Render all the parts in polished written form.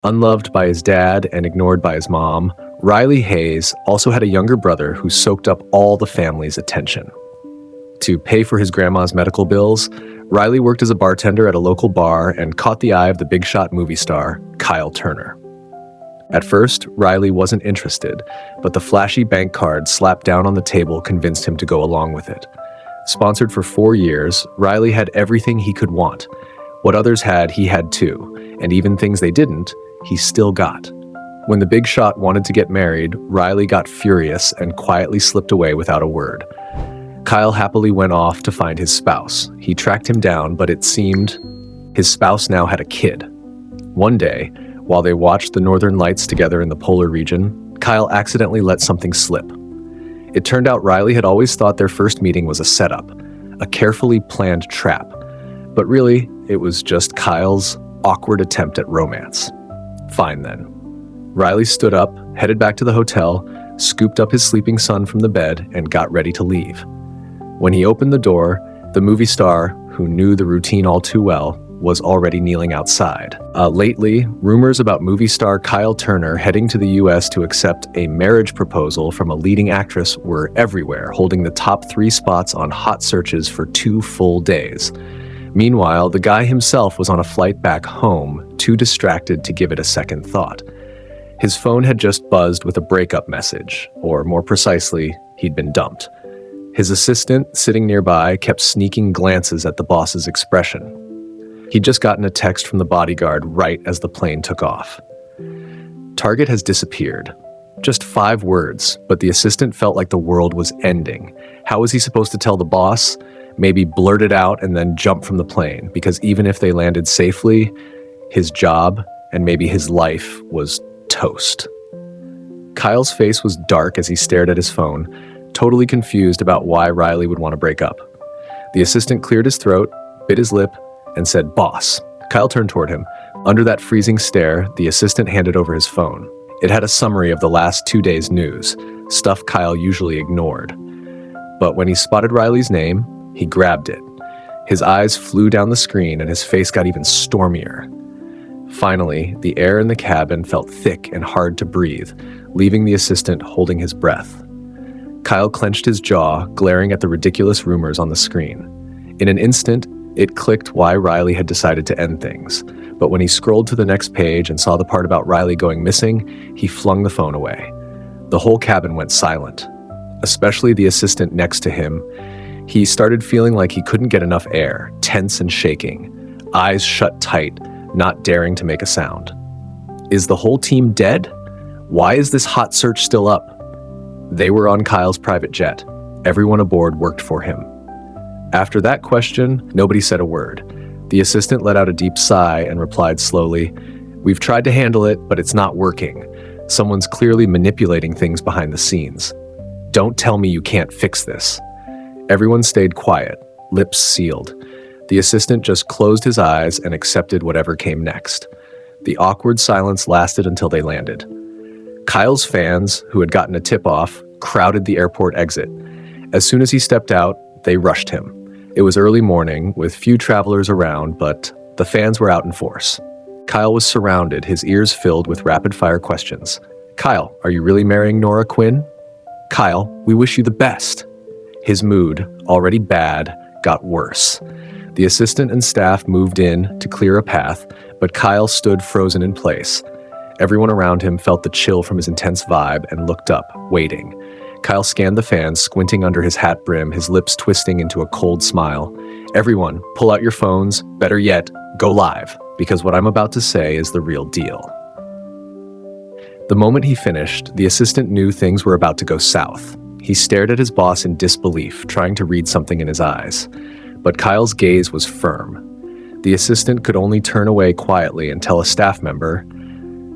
Unloved by his dad and ignored by his mom, Riley Hayes also had a younger brother who soaked up all the family's attention. To pay for his grandma's medical bills, Riley worked as a bartender at a local bar and caught the eye of the big shot movie star, Kyle Turner. At first, Riley wasn't interested, but the flashy bank card slapped down on the table convinced him to go along with it. Sponsored for 4 years, Riley had everything he could want. What others had, he had too, and even things they didn't, he still got. When the big shot wanted to get married, Riley got furious and quietly slipped away without a word. Kyle happily went off to find his spouse. He tracked him down, but it seemed his spouse now had a kid. One day, while they watched the northern lights together in the polar region, Kyle accidentally let something slip. It turned out Riley had always thought their first meeting was a setup, a carefully planned trap. But really, it was just Kyle's awkward attempt at romance. Fine then. Riley stood up, headed back to the hotel, scooped up his sleeping son from the bed, and got ready to leave. When he opened the door, the movie star, who knew the routine all too well, was already kneeling outside. Lately, rumors about movie star Kyle Turner heading to the US to accept a marriage proposal from a leading actress were everywhere, holding the top 3 spots on hot searches for 2 full days. Meanwhile, the guy himself was on a flight back home, too distracted to give it a second thought. His phone had just buzzed with a breakup message, or more precisely, he'd been dumped. His assistant, sitting nearby, kept sneaking glances at the boss's expression. He'd just gotten a text from the bodyguard right as the plane took off. Target has disappeared. Just 5 words, but the assistant felt like the world was ending. How was he supposed to tell the boss? Maybe blurt it out and then jump from the plane, because even if they landed safely, his job and maybe his life was toast. Kyle's face was dark as he stared at his phone, totally confused about why Riley would want to break up. The assistant cleared his throat, bit his lip, and said, "Boss." Kyle turned toward him. Under that freezing stare, the assistant handed over his phone. It had a summary of the last 2 days' news, stuff Kyle usually ignored. But when he spotted Riley's name, he grabbed it. His eyes flew down the screen and his face got even stormier. Finally, the air in the cabin felt thick and hard to breathe, leaving the assistant holding his breath. Kyle clenched his jaw, glaring at the ridiculous rumors on the screen. In an instant, it clicked why Riley had decided to end things. But when he scrolled to the next page and saw the part about Riley going missing, he flung the phone away. The whole cabin went silent, especially the assistant next to him. He started feeling like he couldn't get enough air, tense and shaking, eyes shut tight, not daring to make a sound. Is the whole team dead? Why is this hot search still up? They were on Kyle's private jet. Everyone aboard worked for him. After that question, nobody said a word. The assistant let out a deep sigh and replied slowly, "We've tried to handle it, but it's not working. Someone's clearly manipulating things behind the scenes. Don't tell me you can't fix this." Everyone stayed quiet, lips sealed. The assistant just closed his eyes and accepted whatever came next. The awkward silence lasted until they landed. Kyle's fans, who had gotten a tip-off, crowded the airport exit. As soon as he stepped out, they rushed him. It was early morning, with few travelers around, but the fans were out in force. Kyle was surrounded, his ears filled with rapid-fire questions. "Kyle, are you really marrying Nora Quinn?" "Kyle, we wish you the best." His mood, already bad, got worse. The assistant and staff moved in to clear a path, but Kyle stood frozen in place. Everyone around him felt the chill from his intense vibe and looked up, waiting. Kyle scanned the fans, squinting under his hat brim, his lips twisting into a cold smile. "Everyone, pull out your phones. Better yet, go live, because what I'm about to say is the real deal." The moment he finished, the assistant knew things were about to go south. He stared at his boss in disbelief, trying to read something in his eyes. But Kyle's gaze was firm. The assistant could only turn away quietly and tell a staff member,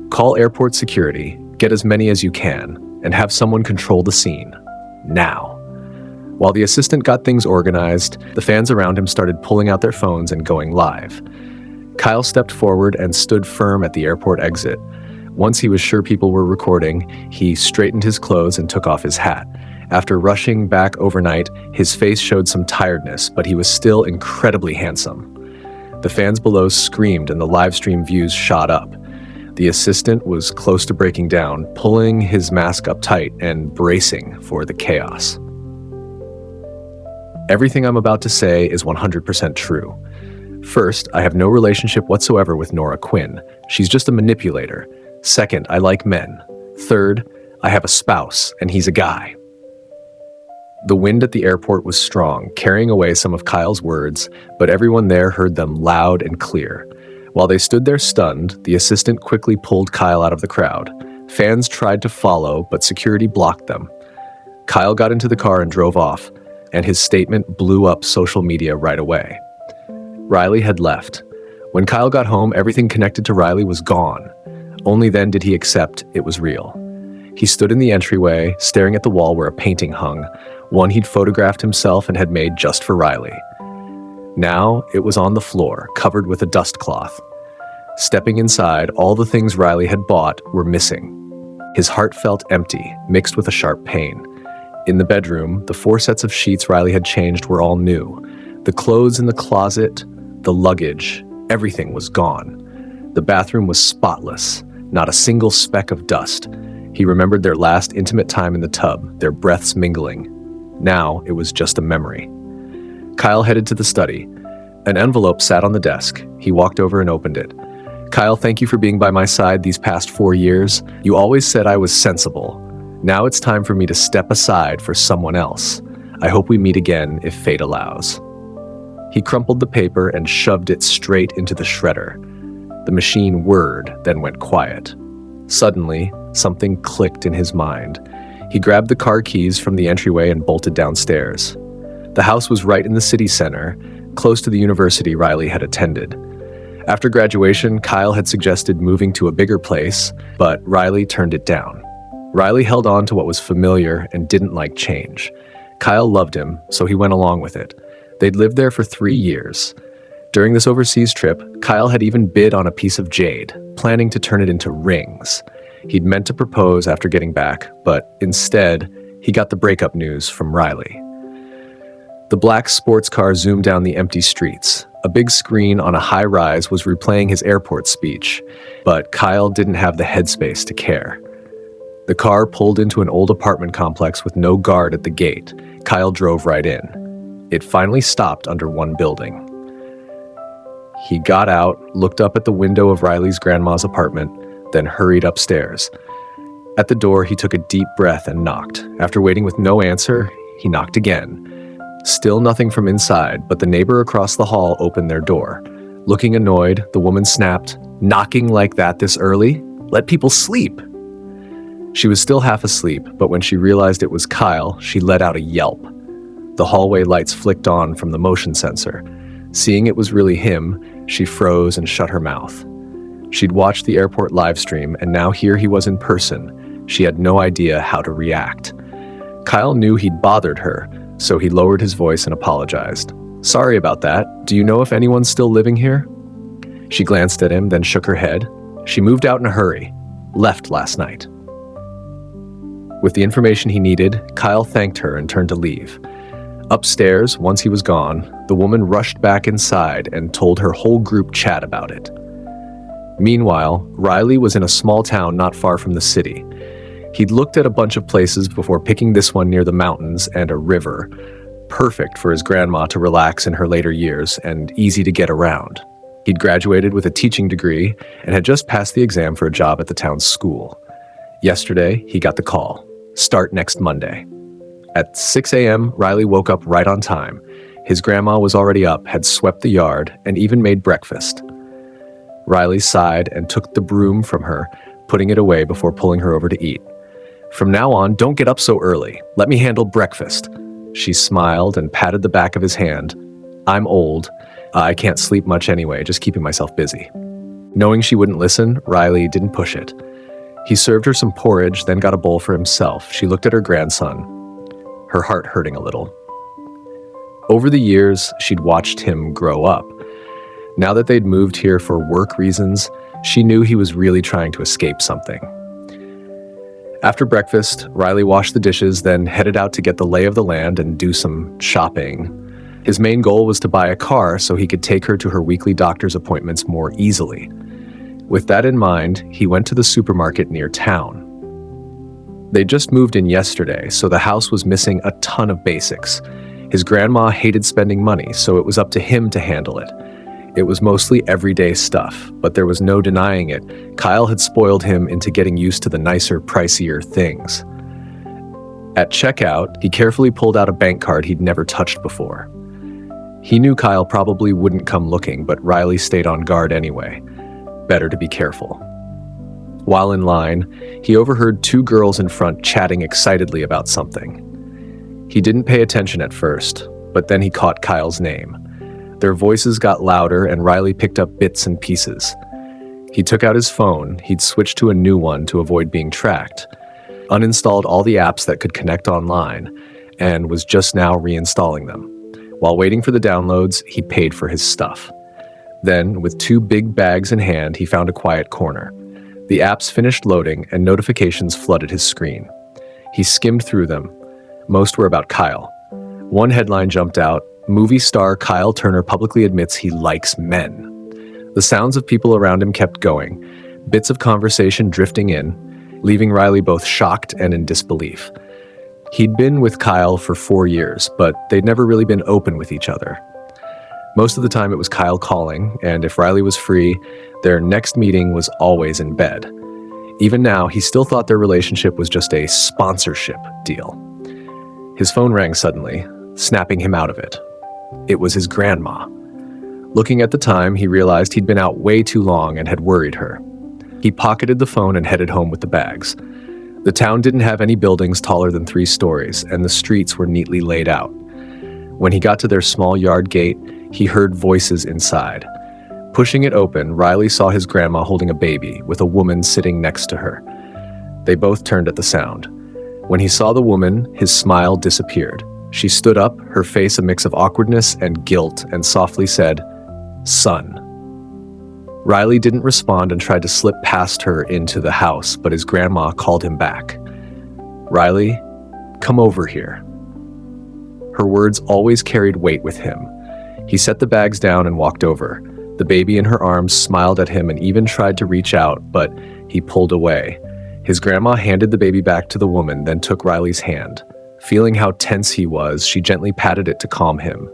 "Call airport security, get as many as you can, and have someone control the scene. Now." While the assistant got things organized, the fans around him started pulling out their phones and going live. Kyle stepped forward and stood firm at the airport exit. Once he was sure people were recording, he straightened his clothes and took off his hat. After rushing back overnight, his face showed some tiredness, but he was still incredibly handsome. The fans below screamed and the live stream views shot up. The assistant was close to breaking down, pulling his mask up tight and bracing for the chaos. Everything I'm about to say is 100% true. First, I have no relationship whatsoever with Nora Quinn. She's just a manipulator. Second, I like men. Third, I have a spouse, and he's a guy. The wind at the airport was strong, carrying away some of Kyle's words, but everyone there heard them loud and clear. While they stood there stunned, the assistant quickly pulled Kyle out of the crowd. Fans tried to follow, but security blocked them. Kyle got into the car and drove off, and his statement blew up social media right away. Riley had left. When Kyle got home, everything connected to Riley was gone. Only then did he accept it was real. He stood in the entryway, staring at the wall where a painting hung, one he'd photographed himself and had made just for Riley. Now it was on the floor, covered with a dust cloth. Stepping inside, all the things Riley had bought were missing. His heart felt empty, mixed with a sharp pain. In the bedroom, the 4 sets of sheets Riley had changed were all new. The clothes in the closet, the luggage, everything was gone. The bathroom was spotless, not a single speck of dust. He remembered their last intimate time in the tub, their breaths mingling. Now it was just a memory. Kyle headed to the study. An envelope sat on the desk. He walked over and opened it. Kyle, thank you for being by my side these past 4 years. You always said I was sensible. Now it's time for me to step aside for someone else. I hope we meet again if fate allows. He crumpled the paper and shoved it straight into the shredder. The machine whirred, then went quiet. Suddenly, something clicked in his mind. He grabbed the car keys from the entryway and bolted downstairs. The house was right in the city center, close to the university Riley had attended. After graduation, Kyle had suggested moving to a bigger place, but Riley turned it down. Riley held on to what was familiar and didn't like change. Kyle loved him, so he went along with it. They'd lived there for 3 years. During this overseas trip, Kyle had even bid on a piece of jade, planning to turn it into rings. He'd meant to propose after getting back, but instead, he got the breakup news from Riley. The black sports car zoomed down the empty streets. A big screen on a high-rise was replaying his airport speech, but Kyle didn't have the headspace to care. The car pulled into an old apartment complex with no guard at the gate. Kyle drove right in. It finally stopped under one building. He got out, looked up at the window of Riley's grandma's apartment, then hurried upstairs. At the door, he took a deep breath and knocked. After waiting with no answer, he knocked again. Still nothing from inside, but the neighbor across the hall opened their door. Looking annoyed, the woman snapped, "Knocking like that this early? Let people sleep." She was still half asleep, but when she realized it was Kyle, she let out a yelp. The hallway lights flicked on from the motion sensor. Seeing it was really him, she froze and shut her mouth. She'd watched the airport live stream, and now here he was in person. She had no idea how to react. Kyle knew he'd bothered her, so he lowered his voice and apologized. "Sorry about that. Do you know if anyone's still living here?" She glanced at him, then shook her head. "She moved out in a hurry. Left last night." With the information he needed, Kyle thanked her and turned to leave. Upstairs, once he was gone, the woman rushed back inside and told her whole group chat about it. Meanwhile, Riley was in a small town not far from the city. He'd looked at a bunch of places before picking this one near the mountains and a river, perfect for his grandma to relax in her later years and easy to get around. He'd graduated with a teaching degree and had just passed the exam for a job at the town's school. Yesterday, he got the call. Start next Monday. At 6 a.m., Riley woke up right on time. His grandma was already up, had swept the yard, and even made breakfast. Riley sighed and took the broom from her, putting it away before pulling her over to eat. "From now on, don't get up so early. Let me handle breakfast." She smiled and patted the back of his hand. "I'm old. I can't sleep much anyway, just keeping myself busy." Knowing she wouldn't listen, Riley didn't push it. He served her some porridge, then got a bowl for himself. She looked at her grandson, her heart hurting a little. Over the years, she'd watched him grow up. Now that they'd moved here for work reasons, she knew he was really trying to escape something. After breakfast, Riley washed the dishes, then headed out to get the lay of the land and do some shopping. His main goal was to buy a car so he could take her to her weekly doctor's appointments more easily. With that in mind, he went to the supermarket near town. They just moved in yesterday, so the house was missing a ton of basics. His grandma hated spending money, so it was up to him to handle it. It was mostly everyday stuff, but there was no denying it. Kyle had spoiled him into getting used to the nicer, pricier things. At checkout, he carefully pulled out a bank card he'd never touched before. He knew Kyle probably wouldn't come looking, but Riley stayed on guard anyway. Better to be careful. While in line, he overheard two girls in front chatting excitedly about something. He didn't pay attention at first, but then he caught Kyle's name. Their voices got louder and Riley picked up bits and pieces. He took out his phone. He'd switched to a new one to avoid being tracked, uninstalled all the apps that could connect online, and was just now reinstalling them. While waiting for the downloads, he paid for his stuff. Then, with two big bags in hand, he found a quiet corner. The apps finished loading and notifications flooded his screen. He skimmed through them. Most were about Kyle. One headline jumped out: "Movie star Kyle Turner publicly admits he likes men." The sounds of people around him kept going, bits of conversation drifting in, leaving Riley both shocked and in disbelief. He'd been with Kyle for 4 years, but they'd never really been open with each other. Most of the time it was Kyle calling, and if Riley was free, their next meeting was always in bed. Even now, he still thought their relationship was just a sponsorship deal. His phone rang suddenly, snapping him out of it. It was his grandma. Looking at the time, he realized he'd been out way too long and had worried her. He pocketed the phone and headed home with the bags. The town didn't have any buildings taller than 3 stories, and the streets were neatly laid out. When he got to their small yard gate, he heard voices inside. Pushing it open, Riley saw his grandma holding a baby, with a woman sitting next to her. They both turned at the sound. When he saw the woman, his smile disappeared. She stood up, her face a mix of awkwardness and guilt, and softly said, "Son." Riley didn't respond and tried to slip past her into the house, but his grandma called him back. "Riley, come over here." Her words always carried weight with him. He set the bags down and walked over. The baby in her arms smiled at him and even tried to reach out, but he pulled away. His grandma handed the baby back to the woman, then took Riley's hand. Feeling how tense he was, she gently patted it to calm him.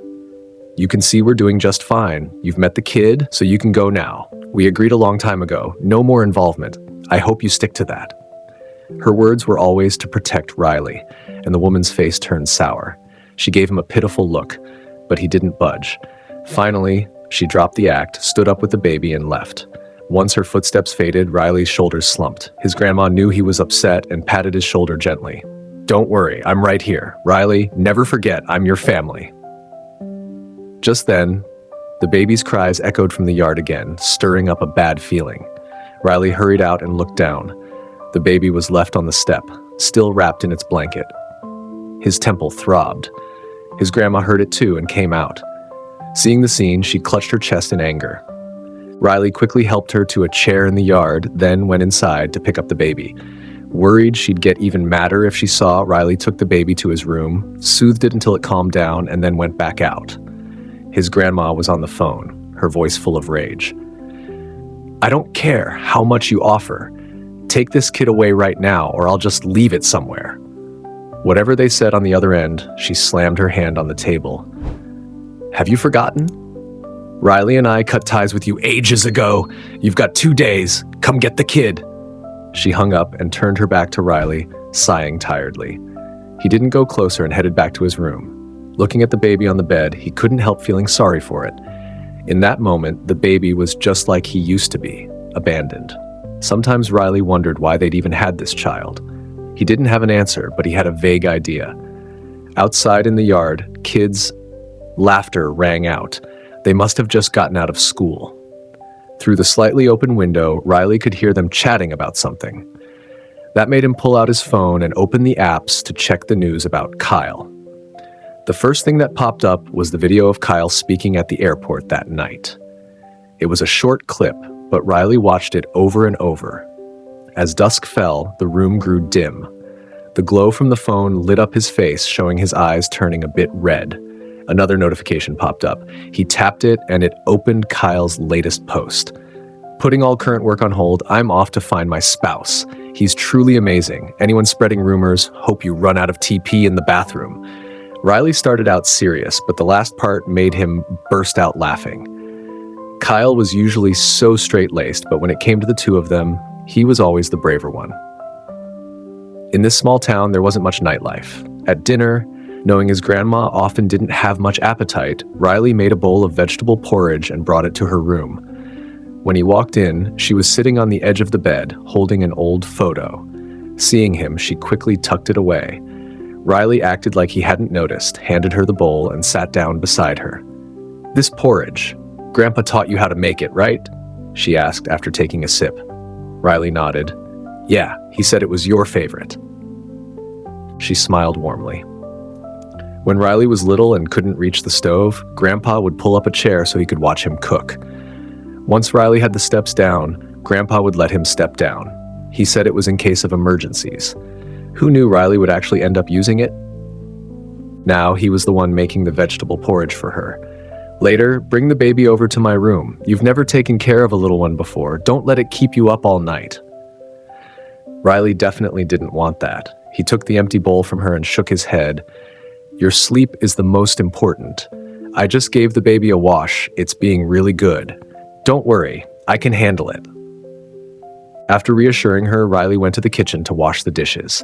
"You can see we're doing just fine. You've met the kid, so you can go now. We agreed a long time ago. No more involvement. I hope you stick to that." Her words were always to protect Riley, and the woman's face turned sour. She gave him a pitiful look, but he didn't budge. Finally, she dropped the act, stood up with the baby, and left. Once her footsteps faded, Riley's shoulders slumped. His grandma knew he was upset and patted his shoulder gently. "Don't worry, I'm right here. Riley, never forget, I'm your family." Just then, the baby's cries echoed from the yard again, stirring up a bad feeling. Riley hurried out and looked down. The baby was left on the step, still wrapped in its blanket. His temple throbbed. His grandma heard it too and came out. Seeing the scene, she clutched her chest in anger. Riley quickly helped her to a chair in the yard, then went inside to pick up the baby. Worried she'd get even madder if she saw, Riley took the baby to his room, soothed it until it calmed down, and then went back out. His grandma was on the phone, her voice full of rage. "I don't care how much you offer. Take this kid away right now, or I'll just leave it somewhere." Whatever they said on the other end, she slammed her hand on the table. "Have you forgotten? Riley and I cut ties with you ages ago. You've got 2 days. Come get the kid." She hung up and turned her back to Riley, sighing tiredly. He didn't go closer and headed back to his room. Looking at the baby on the bed, he couldn't help feeling sorry for it. In that moment, the baby was just like he used to be, abandoned. Sometimes Riley wondered why they'd even had this child. He didn't have an answer, but he had a vague idea. Outside in the yard, kids' laughter rang out. They must have just gotten out of school. Through the slightly open window, Riley could hear them chatting about something. That made him pull out his phone and open the apps to check the news about Kyle. The first thing that popped up was the video of Kyle speaking at the airport that night. It was a short clip, but Riley watched it over and over. As dusk fell, the room grew dim. The glow from the phone lit up his face, showing his eyes turning a bit red. Another notification popped up. He tapped it, and it opened Kyle's latest post. Putting all current work on hold, I'm off to find my spouse. He's truly amazing. Anyone spreading rumors, hope you run out of TP in the bathroom. Riley started out serious, but the last part made him burst out laughing. Kyle was usually so straight-laced, but when it came to the two of them, he was always the braver one. In this small town, there wasn't much nightlife. At dinner, knowing his grandma often didn't have much appetite, Riley made a bowl of vegetable porridge and brought it to her room. When he walked in, she was sitting on the edge of the bed, holding an old photo. Seeing him, she quickly tucked it away. Riley acted like he hadn't noticed, handed her the bowl, and sat down beside her. "This porridge, Grandpa taught you how to make it, right?" she asked after taking a sip. Riley nodded. "Yeah, he said it was your favorite." She smiled warmly. When Riley was little and couldn't reach the stove, Grandpa would pull up a chair so he could watch him cook. Once Riley had the steps down, Grandpa would let him step down. He said it was in case of emergencies. Who knew Riley would actually end up using it? Now he was the one making the vegetable porridge for her. "Later, bring the baby over to my room. You've never taken care of a little one before. Don't let it keep you up all night." Riley definitely didn't want that. He took the empty bowl from her and shook his head. "Your sleep is the most important. I just gave the baby a wash. It's being really good. Don't worry, I can handle it." After reassuring her, Riley went to the kitchen to wash the dishes.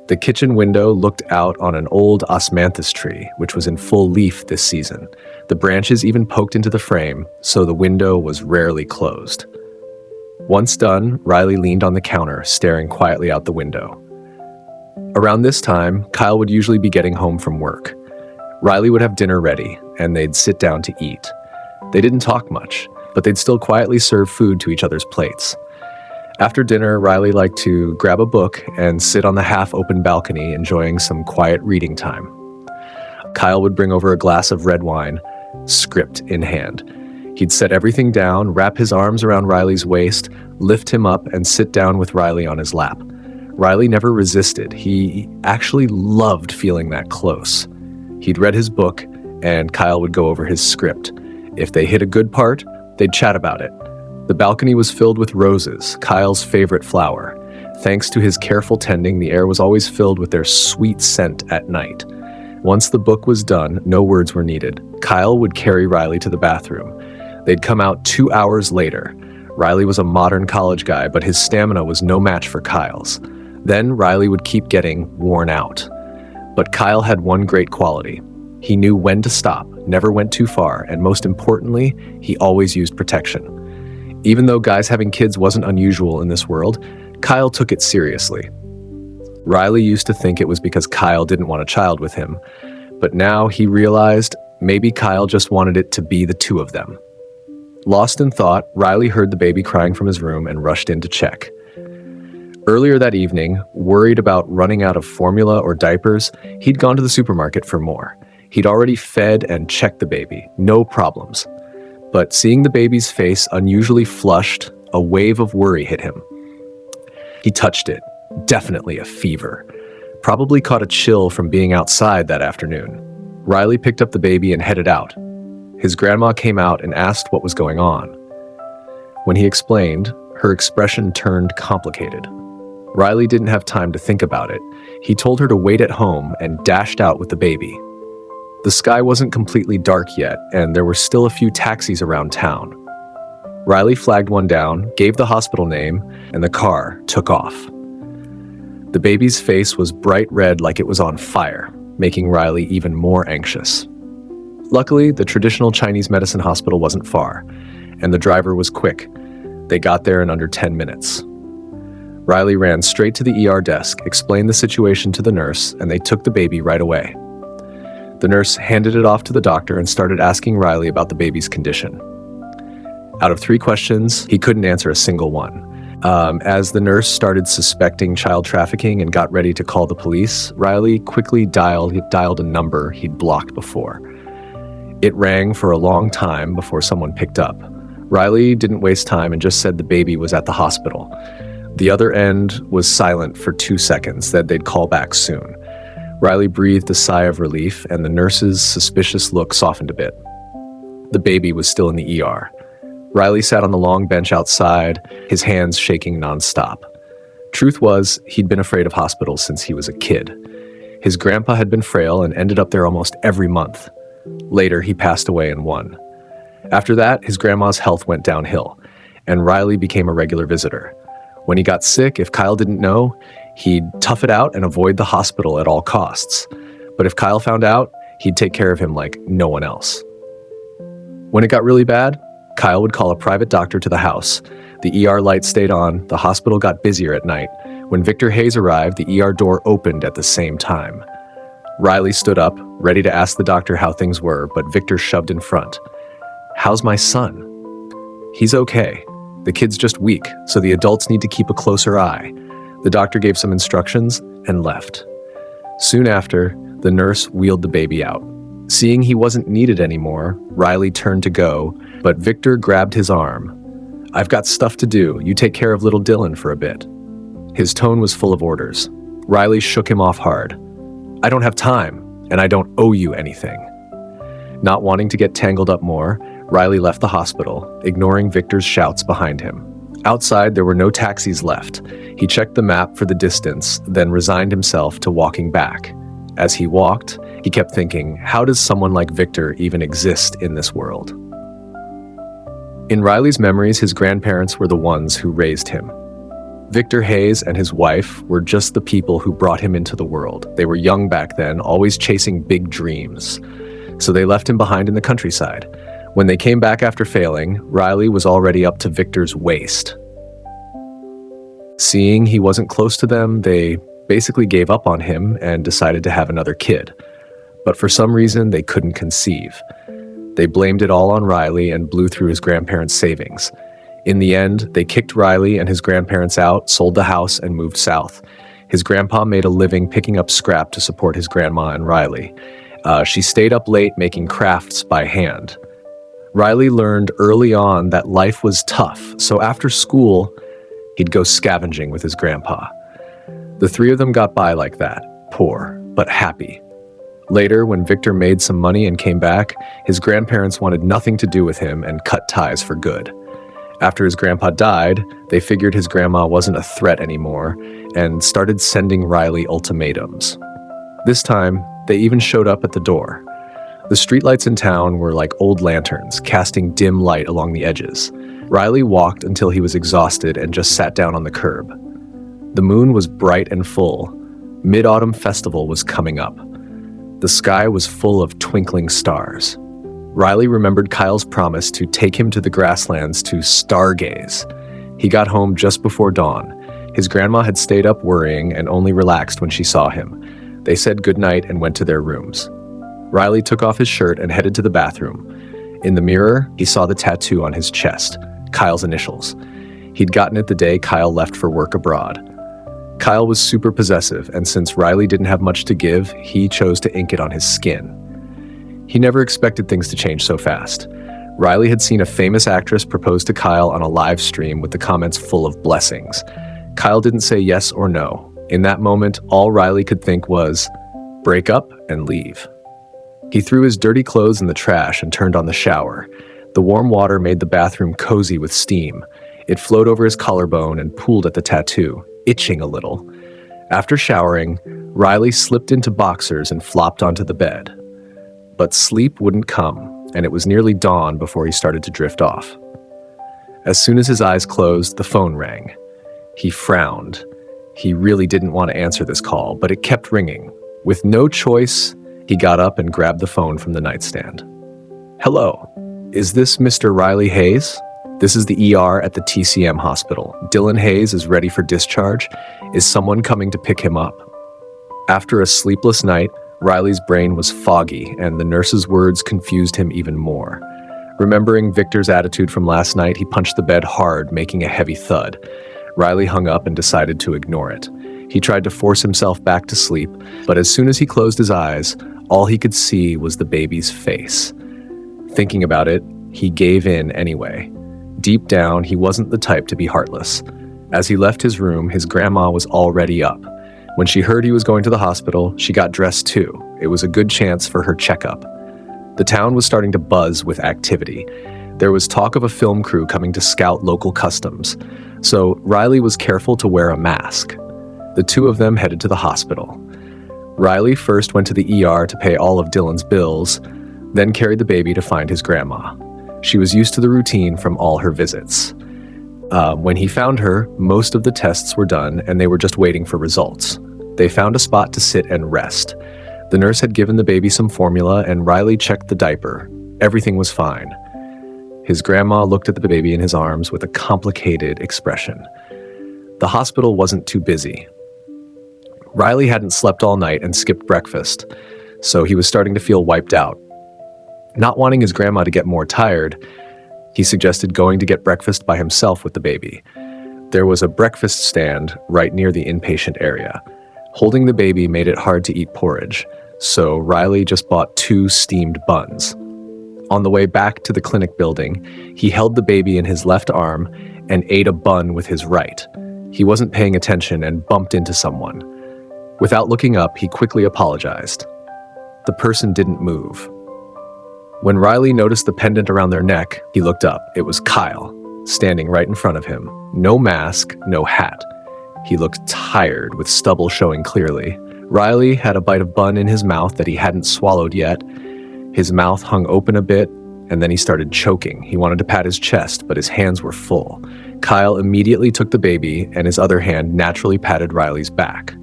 The kitchen window looked out on an old osmanthus tree, which was in full leaf this season. The branches even poked into the frame, so the window was rarely closed. Once done, Riley leaned on the counter, staring quietly out the window. Around this time, Kyle would usually be getting home from work. Riley would have dinner ready, and they'd sit down to eat. They didn't talk much, but they'd still quietly serve food to each other's plates. After dinner, Riley liked to grab a book and sit on the half-open balcony, enjoying some quiet reading time. Kyle would bring over a glass of red wine, script in hand. He'd set everything down, wrap his arms around Riley's waist, lift him up, and sit down with Riley on his lap. Riley never resisted. He actually loved feeling that close. He'd read his book, and Kyle would go over his script. If they hit a good part, they'd chat about it. The balcony was filled with roses, Kyle's favorite flower. Thanks to his careful tending, the air was always filled with their sweet scent at night. Once the book was done, no words were needed. Kyle would carry Riley to the bathroom. They'd come out 2 hours later. Riley was a modern college guy, but his stamina was no match for Kyle's. Then Riley would keep getting worn out. But Kyle had one great quality. He knew when to stop, never went too far, and most importantly, he always used protection. Even though guys having kids wasn't unusual in this world, Kyle took it seriously. Riley used to think it was because Kyle didn't want a child with him, but now he realized maybe Kyle just wanted it to be the two of them. Lost in thought, Riley heard the baby crying from his room and rushed in to check. Earlier that evening, worried about running out of formula or diapers, he'd gone to the supermarket for more. He'd already fed and checked the baby, no problems. But seeing the baby's face unusually flushed, a wave of worry hit him. He touched it. Definitely a fever. Probably caught a chill from being outside that afternoon. Riley picked up the baby and headed out. His grandma came out and asked what was going on. When he explained, her expression turned complicated. Riley didn't have time to think about it. He told her to wait at home and dashed out with the baby. The sky wasn't completely dark yet, and there were still a few taxis around town. Riley flagged one down, gave the hospital name, and the car took off. The baby's face was bright red like it was on fire, making Riley even more anxious. Luckily, the traditional Chinese medicine hospital wasn't far, and the driver was quick. They got there in under 10 minutes. Riley ran straight to the ER desk, explained the situation to the nurse, and they took the baby right away. The nurse handed it off to the doctor and started asking Riley about the baby's condition. Out of 3 questions, he couldn't answer a single one. As the nurse started suspecting child trafficking and got ready to call the police, Riley quickly dialed a number he'd blocked before. It rang for a long time before someone picked up. Riley didn't waste time and just said the baby was at the hospital. The other end was silent for 2 seconds, that they'd call back soon. Riley breathed a sigh of relief, and the nurse's suspicious look softened a bit. The baby was still in the ER. Riley sat on the long bench outside, his hands shaking nonstop. Truth was, he'd been afraid of hospitals since he was a kid. His grandpa had been frail and ended up there almost every month. Later, he passed away in one. After that, his grandma's health went downhill, and Riley became a regular visitor. When he got sick, if Kyle didn't know, he'd tough it out and avoid the hospital at all costs. But if Kyle found out, he'd take care of him like no one else. When it got really bad, Kyle would call a private doctor to the house. The ER light stayed on, the hospital got busier at night. When Victor Hayes arrived, the ER door opened at the same time. Riley stood up, ready to ask the doctor how things were, but Victor shoved in front. "How's my son?" "He's okay. The kid's just weak, so the adults need to keep a closer eye." The doctor gave some instructions and left. Soon after, the nurse wheeled the baby out. Seeing he wasn't needed anymore, Riley turned to go, but Victor grabbed his arm. "I've got stuff to do. You take care of little Dylan for a bit." His tone was full of orders. Riley shook him off hard. "I don't have time, and I don't owe you anything." Not wanting to get tangled up more, Riley left the hospital, ignoring Victor's shouts behind him. Outside, there were no taxis left. He checked the map for the distance, then resigned himself to walking back. As he walked, he kept thinking, how does someone like Victor even exist in this world? In Riley's memories, his grandparents were the ones who raised him. Victor Hayes and his wife were just the people who brought him into the world. They were young back then, always chasing big dreams. So they left him behind in the countryside. When they came back after failing, Riley was already up to Victor's waist. Seeing he wasn't close to them, they basically gave up on him and decided to have another kid. But for some reason, they couldn't conceive. They blamed it all on Riley and blew through his grandparents' savings. In the end, they kicked Riley and his grandparents out, sold the house, and moved south. His grandpa made a living picking up scrap to support his grandma and Riley. She stayed up late making crafts by hand. Riley learned early on that life was tough, so after school, he'd go scavenging with his grandpa. The three of them got by like that, poor, but happy. Later, when Victor made some money and came back, his grandparents wanted nothing to do with him and cut ties for good. After his grandpa died, they figured his grandma wasn't a threat anymore and started sending Riley ultimatums. This time, they even showed up at the door. The streetlights in town were like old lanterns, casting dim light along the edges. Riley walked until he was exhausted and just sat down on the curb. The moon was bright and full. Mid-Autumn Festival was coming up. The sky was full of twinkling stars. Riley remembered Kyle's promise to take him to the grasslands to stargaze. He got home just before dawn. His grandma had stayed up worrying and only relaxed when she saw him. They said goodnight and went to their rooms. Riley took off his shirt and headed to the bathroom. In the mirror, he saw the tattoo on his chest, Kyle's initials. He'd gotten it the day Kyle left for work abroad. Kyle was super possessive, and since Riley didn't have much to give, he chose to ink it on his skin. He never expected things to change so fast. Riley had seen a famous actress propose to Kyle on a live stream with the comments full of blessings. Kyle didn't say yes or no. In that moment, all Riley could think was, break up and leave. He threw his dirty clothes in the trash and turned on the shower. The warm water made the bathroom cozy with steam. It flowed over his collarbone and pooled at the tattoo, itching a little. After showering, Riley slipped into boxers and flopped onto the bed. But sleep wouldn't come, and it was nearly dawn before he started to drift off. As soon as his eyes closed, the phone rang. He frowned. He really didn't want to answer this call, but it kept ringing. With no choice, he got up and grabbed the phone from the nightstand. "Hello, is this Mr. Riley Hayes? This is the ER at the TCM hospital. Dylan Hayes is ready for discharge. Is someone coming to pick him up?" After a sleepless night, Riley's brain was foggy, and the nurse's words confused him even more. Remembering Victor's attitude from last night, he punched the bed hard, making a heavy thud. Riley hung up and decided to ignore it. He tried to force himself back to sleep, but as soon as he closed his eyes, all he could see was the baby's face. Thinking about it, he gave in anyway. Deep down, he wasn't the type to be heartless. As he left his room, his grandma was already up. When she heard he was going to the hospital, she got dressed too. It was a good chance for her checkup. The town was starting to buzz with activity. There was talk of a film crew coming to scout local customs, so Riley was careful to wear a mask. The two of them headed to the hospital. Riley first went to the ER to pay all of Dylan's bills, then carried the baby to find his grandma. She was used to the routine from all her visits. When he found her, most of the tests were done and they were just waiting for results. They found a spot to sit and rest. The nurse had given the baby some formula and Riley checked the diaper. Everything was fine. His grandma looked at the baby in his arms with a complicated expression. The hospital wasn't too busy. Riley hadn't slept all night and skipped breakfast, so he was starting to feel wiped out. Not wanting his grandma to get more tired, he suggested going to get breakfast by himself with the baby. There was a breakfast stand right near the inpatient area. Holding the baby made it hard to eat porridge, so Riley just bought 2 steamed buns. On the way back to the clinic building, he held the baby in his left arm and ate a bun with his right. He wasn't paying attention and bumped into someone. Without looking up, he quickly apologized. The person didn't move. When Riley noticed the pendant around their neck, he looked up. It was Kyle, standing right in front of him. No mask, no hat. He looked tired, with stubble showing clearly. Riley had a bite of bun in his mouth that he hadn't swallowed yet. His mouth hung open a bit, and then he started choking. He wanted to pat his chest, but his hands were full. Kyle immediately took the baby, and his other hand naturally patted Riley's back.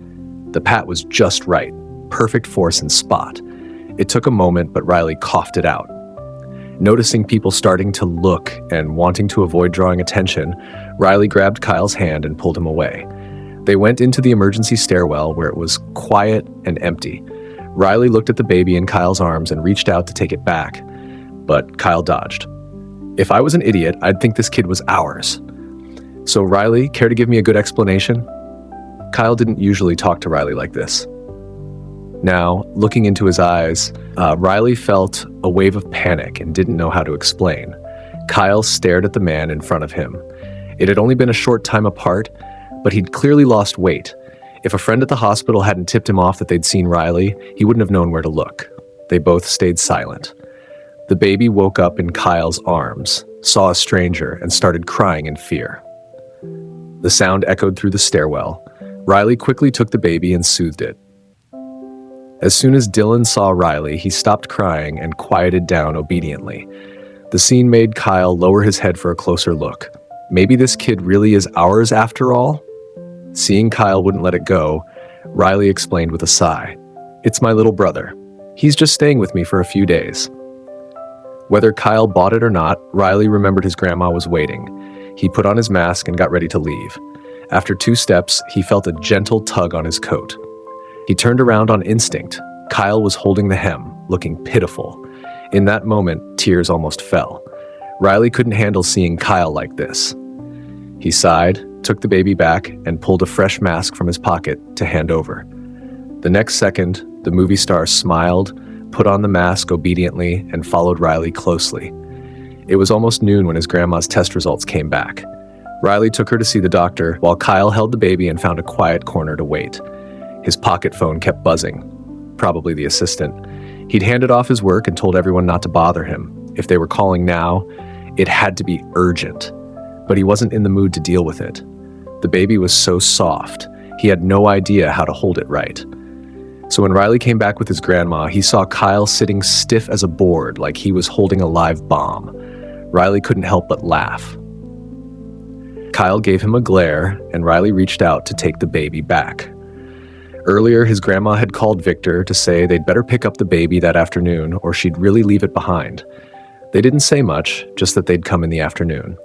The pat was just right, perfect force and spot. It took a moment, but Riley coughed it out. Noticing people starting to look and wanting to avoid drawing attention, Riley grabbed Kyle's hand and pulled him away. They went into the emergency stairwell where it was quiet and empty. Riley looked at the baby in Kyle's arms and reached out to take it back, but Kyle dodged. If I was an idiot, I'd think this kid was ours. So Riley, care to give me a good explanation? Kyle didn't usually talk to Riley like this. Now, looking into his eyes, Riley felt a wave of panic and didn't know how to explain. Kyle stared at the man in front of him. It had only been a short time apart, but he'd clearly lost weight. If a friend at the hospital hadn't tipped him off that they'd seen Riley, he wouldn't have known where to look. They both stayed silent. The baby woke up in Kyle's arms, saw a stranger, and started crying in fear. The sound echoed through the stairwell. Riley quickly took the baby and soothed it. As soon as Dylan saw Riley, he stopped crying and quieted down obediently. The scene made Kyle lower his head for a closer look. Maybe this kid really is ours after all? Seeing Kyle wouldn't let it go, Riley explained with a sigh. It's my little brother. He's just staying with me for a few days. Whether Kyle bought it or not, Riley remembered his grandma was waiting. He put on his mask and got ready to leave. After 2 steps, he felt a gentle tug on his coat. He turned around on instinct. Kyle was holding the hem, looking pitiful. In that moment, tears almost fell. Riley couldn't handle seeing Kyle like this. He sighed, took the baby back, and pulled a fresh mask from his pocket to hand over. The next second, the movie star smiled, put on the mask obediently, and followed Riley closely. It was almost noon when his grandma's test results came back. Riley took her to see the doctor, while Kyle held the baby and found a quiet corner to wait. His pocket phone kept buzzing. Probably the assistant. He'd handed off his work and told everyone not to bother him. If they were calling now, it had to be urgent. But he wasn't in the mood to deal with it. The baby was so soft, he had no idea how to hold it right. So when Riley came back with his grandma, he saw Kyle sitting stiff as a board like he was holding a live bomb. Riley couldn't help but laugh. Kyle gave him a glare, and Riley reached out to take the baby back. Earlier, his grandma had called Victor to say they'd better pick up the baby that afternoon or she'd really leave it behind. They didn't say much, just that they'd come in the afternoon.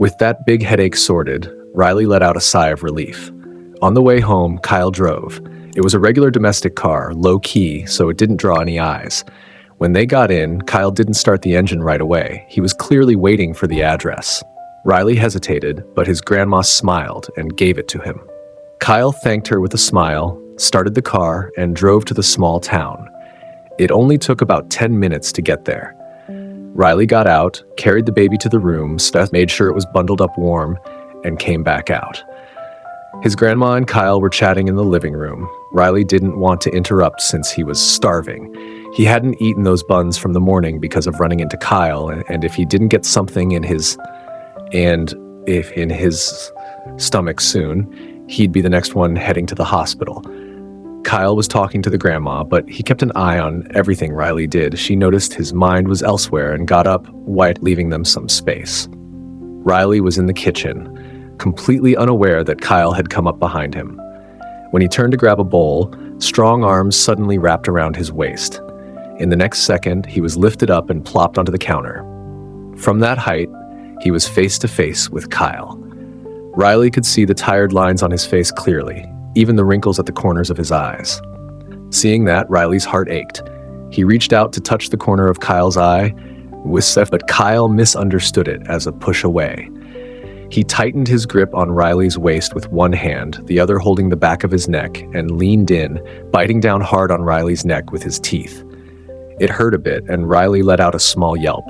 With that big headache sorted, Riley let out a sigh of relief. On the way home, Kyle drove. It was a regular domestic car, low-key, so it didn't draw any eyes. When they got in, Kyle didn't start the engine right away. He was clearly waiting for the address. Riley hesitated, but his grandma smiled and gave it to him. Kyle thanked her with a smile, started the car, and drove to the small town. It only took about 10 minutes to get there. Riley got out, carried the baby to the room, made sure it was bundled up warm, and came back out. His grandma and Kyle were chatting in the living room. Riley didn't want to interrupt since he was starving. He hadn't eaten those buns from the morning because of running into Kyle, and if he didn't get something in his stomach soon, he'd be the next one heading to the hospital. Kyle was talking to the grandma, but he kept an eye on everything Riley did. She noticed his mind was elsewhere and got up, White leaving them some space. Riley was in the kitchen, completely unaware that Kyle had come up behind him. When he turned to grab a bowl, strong arms suddenly wrapped around his waist. In the next second, he was lifted up and plopped onto the counter. From that height, he was face to face with Kyle. Riley could see the tired lines on his face clearly, even the wrinkles at the corners of his eyes. Seeing that, Riley's heart ached. He reached out to touch the corner of Kyle's eye, but Kyle misunderstood it as a push away. He tightened his grip on Riley's waist with one hand, the other holding the back of his neck, and leaned in, biting down hard on Riley's neck with his teeth. It hurt a bit, and Riley let out a small yelp.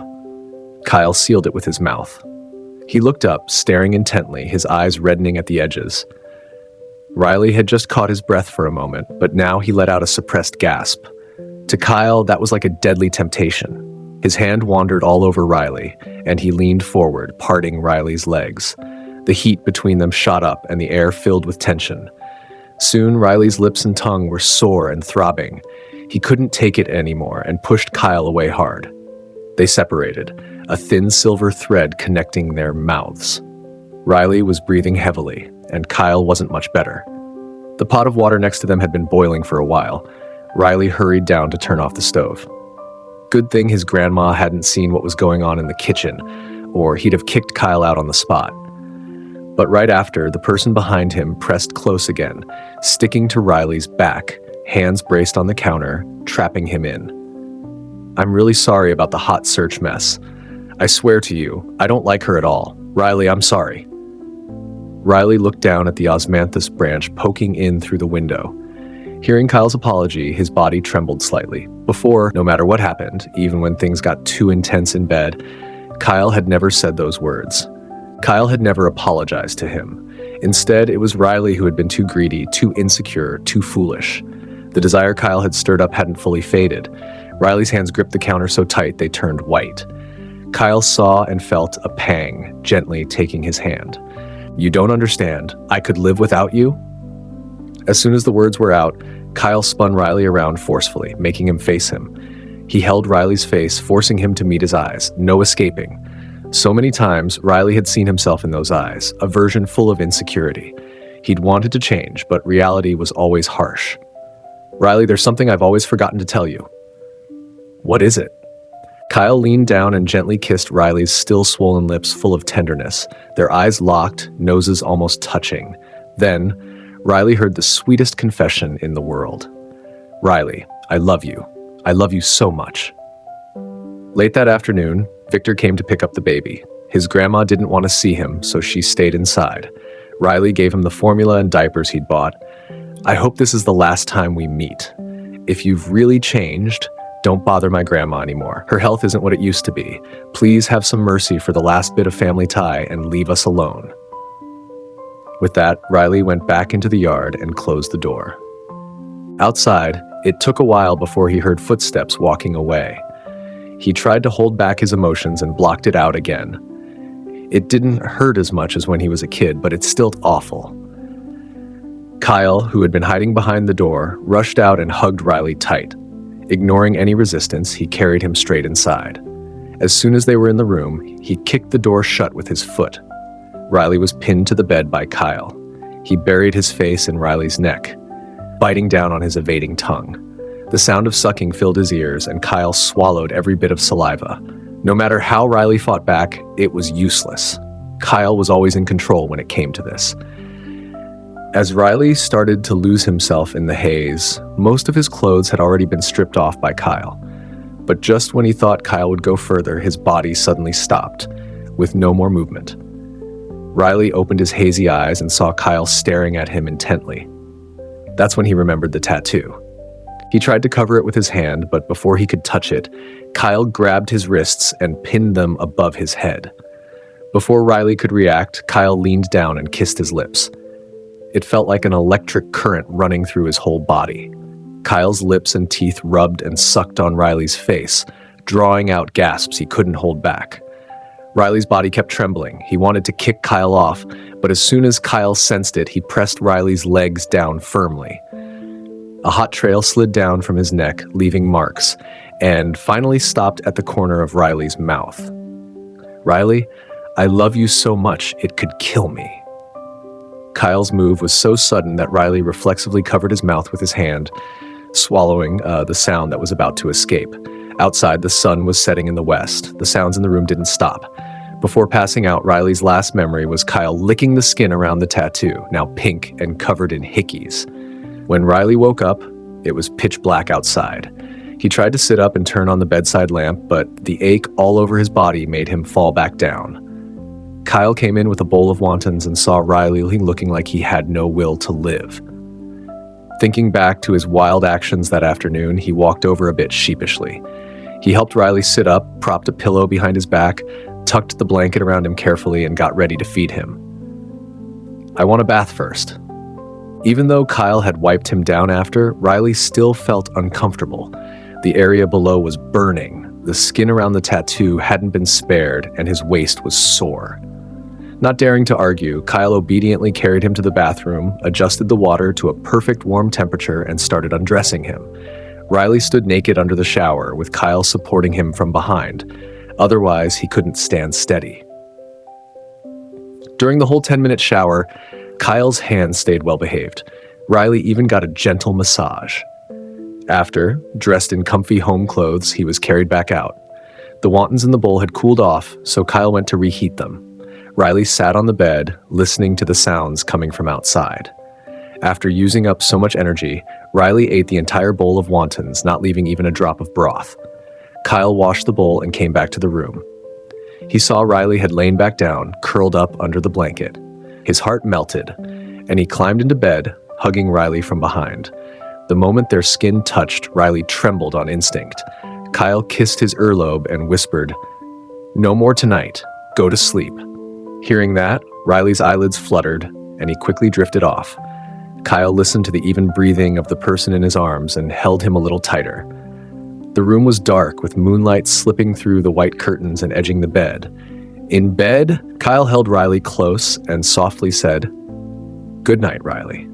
Kyle sealed it with his mouth. He looked up, staring intently, his eyes reddening at the edges. Riley had just caught his breath for a moment, but now he let out a suppressed gasp. To Kyle, that was like a deadly temptation. His hand wandered all over Riley, and he leaned forward, parting Riley's legs. The heat between them shot up, and the air filled with tension. Soon, Riley's lips and tongue were sore and throbbing. He couldn't take it anymore and pushed Kyle away hard. They separated, a thin silver thread connecting their mouths. Riley was breathing heavily, and Kyle wasn't much better. The pot of water next to them had been boiling for a while. Riley hurried down to turn off the stove. Good thing his grandma hadn't seen what was going on in the kitchen, or he'd have kicked Kyle out on the spot. But right after, the person behind him pressed close again, sticking to Riley's back, hands braced on the counter, trapping him in. "I'm really sorry about the hot search mess. I swear to you, I don't like her at all. Riley, I'm sorry." Riley looked down at the osmanthus branch poking in through the window. Hearing Kyle's apology, his body trembled slightly. Before, no matter what happened, even when things got too intense in bed, Kyle had never said those words. Kyle had never apologized to him. Instead, it was Riley who had been too greedy, too insecure, too foolish. The desire Kyle had stirred up hadn't fully faded. Riley's hands gripped the counter so tight they turned white. Kyle saw and felt a pang, gently taking his hand. "You don't understand. I could live without you?" As soon as the words were out, Kyle spun Riley around forcefully, making him face him. He held Riley's face, forcing him to meet his eyes, no escaping. So many times, Riley had seen himself in those eyes, a version full of insecurity. He'd wanted to change, but reality was always harsh. "Riley, there's something I've always forgotten to tell you." "What is it?" Kyle leaned down and gently kissed Riley's still swollen lips full of tenderness, their eyes locked, noses almost touching. Then, Riley heard the sweetest confession in the world. "Riley, I love you. I love you so much." Late that afternoon, Victor came to pick up the baby. His grandma didn't want to see him, so she stayed inside. Riley gave him the formula and diapers he'd bought. "I hope this is the last time we meet. If you've really changed, don't bother my grandma anymore. Her health isn't what it used to be. Please have some mercy for the last bit of family tie and leave us alone." With that, Riley went back into the yard and closed the door. Outside, it took a while before he heard footsteps walking away. He tried to hold back his emotions and blocked it out again. It didn't hurt as much as when he was a kid, but it's still awful. Kyle, who had been hiding behind the door, rushed out and hugged Riley tight. Ignoring any resistance, he carried him straight inside. As soon as they were in the room, he kicked the door shut with his foot. Riley was pinned to the bed by Kyle. He buried his face in Riley's neck, biting down on his evading tongue. The sound of sucking filled his ears, and Kyle swallowed every bit of saliva. No matter how Riley fought back, it was useless. Kyle was always in control when it came to this. As Riley started to lose himself in the haze, most of his clothes had already been stripped off by Kyle. But just when he thought Kyle would go further, his body suddenly stopped, with no more movement. Riley opened his hazy eyes and saw Kyle staring at him intently. That's when he remembered the tattoo. He tried to cover it with his hand, but before he could touch it, Kyle grabbed his wrists and pinned them above his head. Before Riley could react, Kyle leaned down and kissed his lips. It felt like an electric current running through his whole body. Kyle's lips and teeth rubbed and sucked on Riley's face, drawing out gasps he couldn't hold back. Riley's body kept trembling. He wanted to kick Kyle off, but as soon as Kyle sensed it, he pressed Riley's legs down firmly. A hot trail slid down from his neck, leaving marks, and finally stopped at the corner of Riley's mouth. "Riley, I love you so much, it could kill me." Kyle's move was so sudden that Riley reflexively covered his mouth with his hand, swallowing the sound that was about to escape. Outside, the sun was setting in the west. The sounds in the room didn't stop. Before passing out, Riley's last memory was Kyle licking the skin around the tattoo, now pink and covered in hickeys. When Riley woke up, it was pitch black outside. He tried to sit up and turn on the bedside lamp, but the ache all over his body made him fall back down. Kyle came in with a bowl of wontons and saw Riley looking like he had no will to live. Thinking back to his wild actions that afternoon, he walked over a bit sheepishly. He helped Riley sit up, propped a pillow behind his back, tucked the blanket around him carefully, and got ready to feed him. "I want a bath first." Even though Kyle had wiped him down after, Riley still felt uncomfortable. The area below was burning. The skin around the tattoo hadn't been spared, and his waist was sore. Not daring to argue, Kyle obediently carried him to the bathroom, adjusted the water to a perfect warm temperature, and started undressing him. Riley stood naked under the shower, with Kyle supporting him from behind. Otherwise, he couldn't stand steady. During the whole 10-minute shower, Kyle's hands stayed well-behaved. Riley even got a gentle massage. After, dressed in comfy home clothes, he was carried back out. The wontons in the bowl had cooled off, so Kyle went to reheat them. Riley sat on the bed, listening to the sounds coming from outside. After using up so much energy, Riley ate the entire bowl of wontons, not leaving even a drop of broth. Kyle washed the bowl and came back to the room. He saw Riley had lain back down, curled up under the blanket. His heart melted, and he climbed into bed, hugging Riley from behind. The moment their skin touched, Riley trembled on instinct. Kyle kissed his earlobe and whispered, "No more tonight. Go to sleep." Hearing that, Riley's eyelids fluttered, and he quickly drifted off. Kyle listened to the even breathing of the person in his arms and held him a little tighter. The room was dark, with moonlight slipping through the white curtains and edging the bed. In bed, Kyle held Riley close and softly said, "Good night, Riley."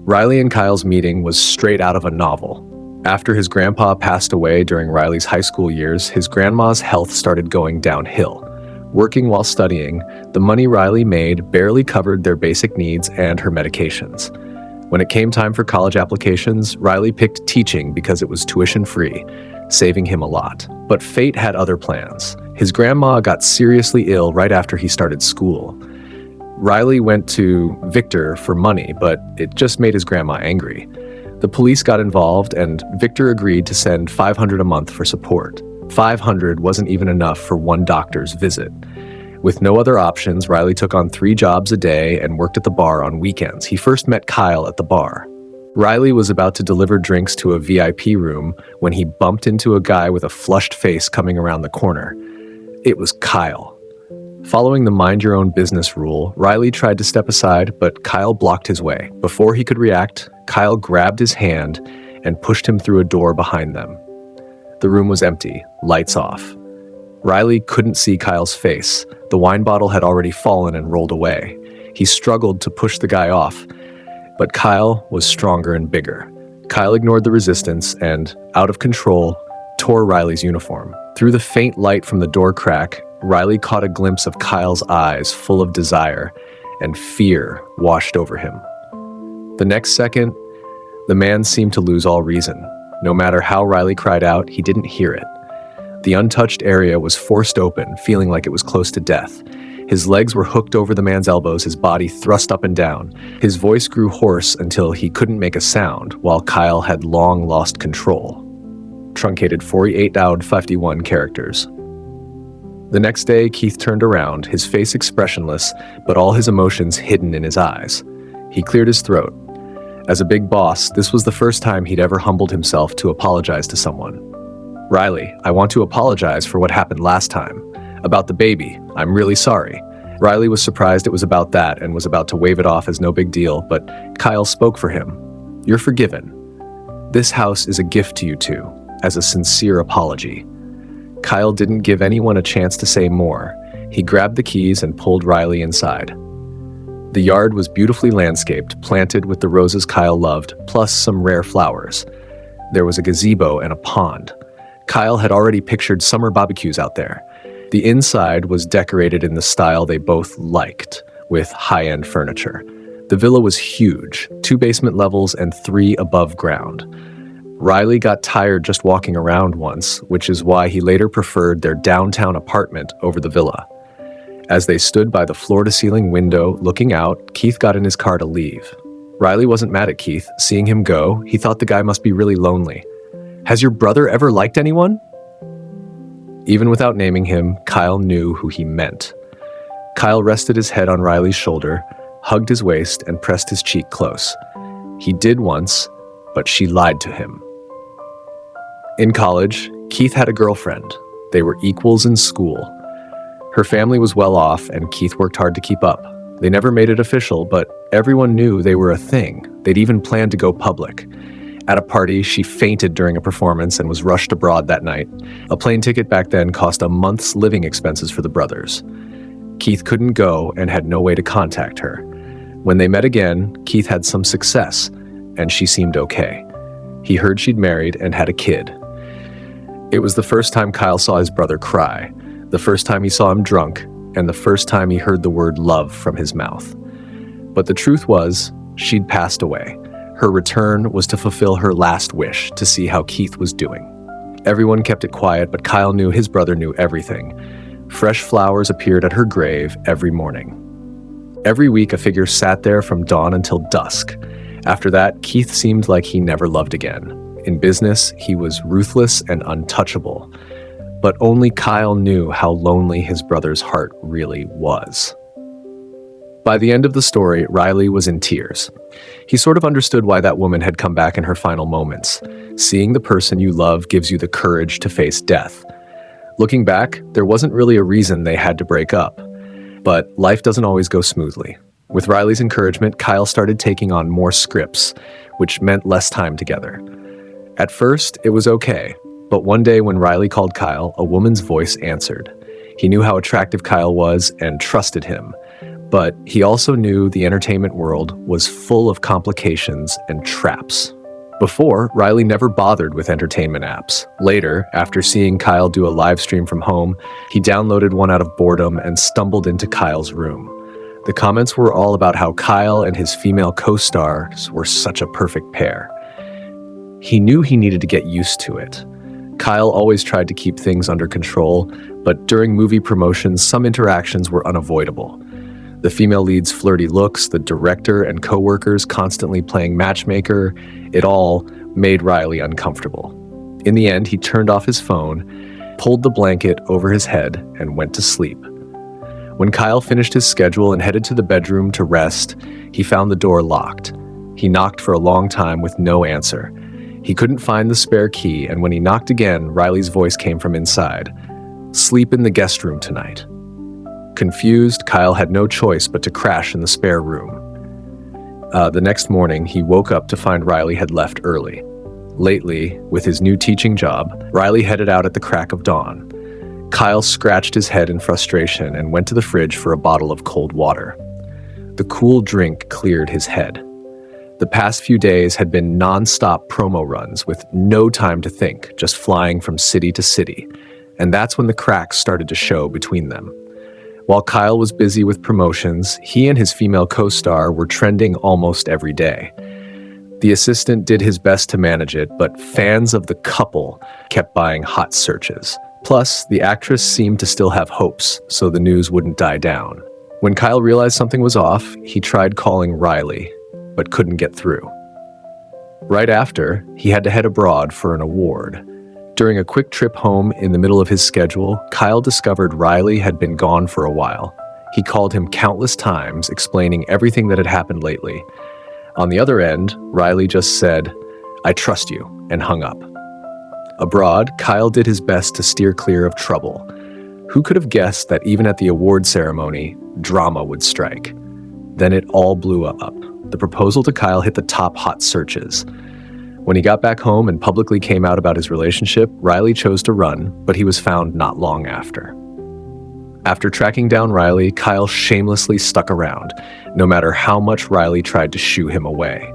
Riley and Kyle's meeting was straight out of a novel. After his grandpa passed away during Riley's high school years, his grandma's health started going downhill. Working while studying, the money Riley made barely covered their basic needs and her medications. When it came time for college applications, Riley picked teaching because it was tuition-free, saving him a lot. But fate had other plans. His grandma got seriously ill right after he started school. Riley went to Victor for money, but it just made his grandma angry. The police got involved, and Victor agreed to send $500 a month for support. $500 wasn't even enough for one doctor's visit. With no other options, Riley took on 3 jobs a day and worked at the bar on weekends. He first met Kyle at the bar. Riley was about to deliver drinks to a VIP room when he bumped into a guy with a flushed face coming around the corner. It was Kyle. Following the mind-your-own-business rule, Riley tried to step aside, but Kyle blocked his way. Before he could react, Kyle grabbed his hand and pushed him through a door behind them. The room was empty, lights off. Riley couldn't see Kyle's face. The wine bottle had already fallen and rolled away. He struggled to push the guy off, but Kyle was stronger and bigger. Kyle ignored the resistance and, out of control, tore Riley's uniform. Through the faint light from the door crack, Riley caught a glimpse of Kyle's eyes full of desire, and fear washed over him. The next second, the man seemed to lose all reason. No matter how Riley cried out, he didn't hear it. The untouched area was forced open, feeling like it was close to death. His legs were hooked over the man's elbows, his body thrust up and down. His voice grew hoarse until he couldn't make a sound, while Kyle had long lost control. Truncated 48 out 51 characters. The next day, Keith turned around, his face expressionless, but all his emotions hidden in his eyes. He cleared his throat. As a big boss, this was the first time he'd ever humbled himself to apologize to someone. "Riley, I want to apologize for what happened last time. About the baby, I'm really sorry." Riley was surprised it was about that and was about to wave it off as no big deal, but Kyle spoke for him. "You're forgiven. "This house is a gift to you two," as a sincere apology. Kyle didn't give anyone a chance to say more. He grabbed the keys and pulled Riley inside. The yard was beautifully landscaped, planted with the roses Kyle loved, plus some rare flowers. There was a gazebo and a pond. Kyle had already pictured summer barbecues out there. The inside was decorated in the style they both liked, with high-end furniture. The villa was huge, 2 basement levels and 3 above ground. Riley got tired just walking around once, which is why he later preferred their downtown apartment over the villa. As they stood by the floor-to-ceiling window looking out, Keith got in his car to leave. Riley wasn't mad at Keith. Seeing him go, he thought the guy must be really lonely. "Has your brother ever liked anyone?" Even without naming him, Kyle knew who he meant. Kyle rested his head on Riley's shoulder, hugged his waist, and pressed his cheek close. He did once, but she lied to him. In college, Keith had a girlfriend. They were equals in school. Her family was well off, and Keith worked hard to keep up. They never made it official, but everyone knew they were a thing. They'd even planned to go public. At a party, she fainted during a performance and was rushed abroad that night. A plane ticket back then cost a month's living expenses for the brothers. Keith couldn't go and had no way to contact her. When they met again, Keith had some success, and she seemed okay. He heard she'd married and had a kid. It was the first time Kyle saw his brother cry, the first time he saw him drunk, and the first time he heard the word love from his mouth. But the truth was, she'd passed away. Her return was to fulfill her last wish, to see how Keith was doing. Everyone kept it quiet, but Kyle knew his brother knew everything. Fresh flowers appeared at her grave every morning. Every week, a figure sat there from dawn until dusk. After that, Keith seemed like he never loved again. In business, he was ruthless and untouchable. But only Kyle knew how lonely his brother's heart really was. By the end of the story, Riley was in tears. He sort of understood why that woman had come back in her final moments. Seeing the person you love gives you the courage to face death. Looking back, there wasn't really a reason they had to break up. But life doesn't always go smoothly. With Riley's encouragement, Kyle started taking on more scripts, which meant less time together. At first, it was okay. But one day when Riley called Kyle, a woman's voice answered. He knew how attractive Kyle was and trusted him. But he also knew the entertainment world was full of complications and traps. Before, Riley never bothered with entertainment apps. Later, after seeing Kyle do a live stream from home, he downloaded one out of boredom and stumbled into Kyle's room. The comments were all about how Kyle and his female co-stars were such a perfect pair. He knew he needed to get used to it. Kyle always tried to keep things under control, but during movie promotions, some interactions were unavoidable. The female lead's flirty looks, the director and co-workers constantly playing matchmaker, it all made Riley uncomfortable. In the end, he turned off his phone, pulled the blanket over his head, and went to sleep. When Kyle finished his schedule and headed to the bedroom to rest, he found the door locked. He knocked for a long time with no answer. He couldn't find the spare key, and when he knocked again, Riley's voice came from inside. "Sleep in the guest room tonight." Confused, Kyle had no choice but to crash in the spare room. The next morning, he woke up to find Riley had left early. Lately, with his new teaching job, Riley headed out at the crack of dawn. Kyle scratched his head in frustration and went to the fridge for a bottle of cold water. The cool drink cleared his head. The past few days had been non-stop promo runs with no time to think, just flying from city to city. And that's when the cracks started to show between them. While Kyle was busy with promotions, he and his female co-star were trending almost every day. The assistant did his best to manage it, but fans of the couple kept buying hot searches. Plus, the actress seemed to still have hopes, so the news wouldn't die down. When Kyle realized something was off, he tried calling Riley, but couldn't get through. Right after, he had to head abroad for an award. During a quick trip home in the middle of his schedule, Kyle discovered Riley had been gone for a while. He called him countless times, explaining everything that had happened lately. On the other end, Riley just said, "I trust you," and hung up. Abroad, Kyle did his best to steer clear of trouble. Who could have guessed that even at the award ceremony, drama would strike? Then it all blew up. The proposal to Kyle hit the top hot searches. When he got back home and publicly came out about his relationship, Riley chose to run, but he was found not long after. After tracking down Riley, Kyle shamelessly stuck around, no matter how much Riley tried to shoo him away.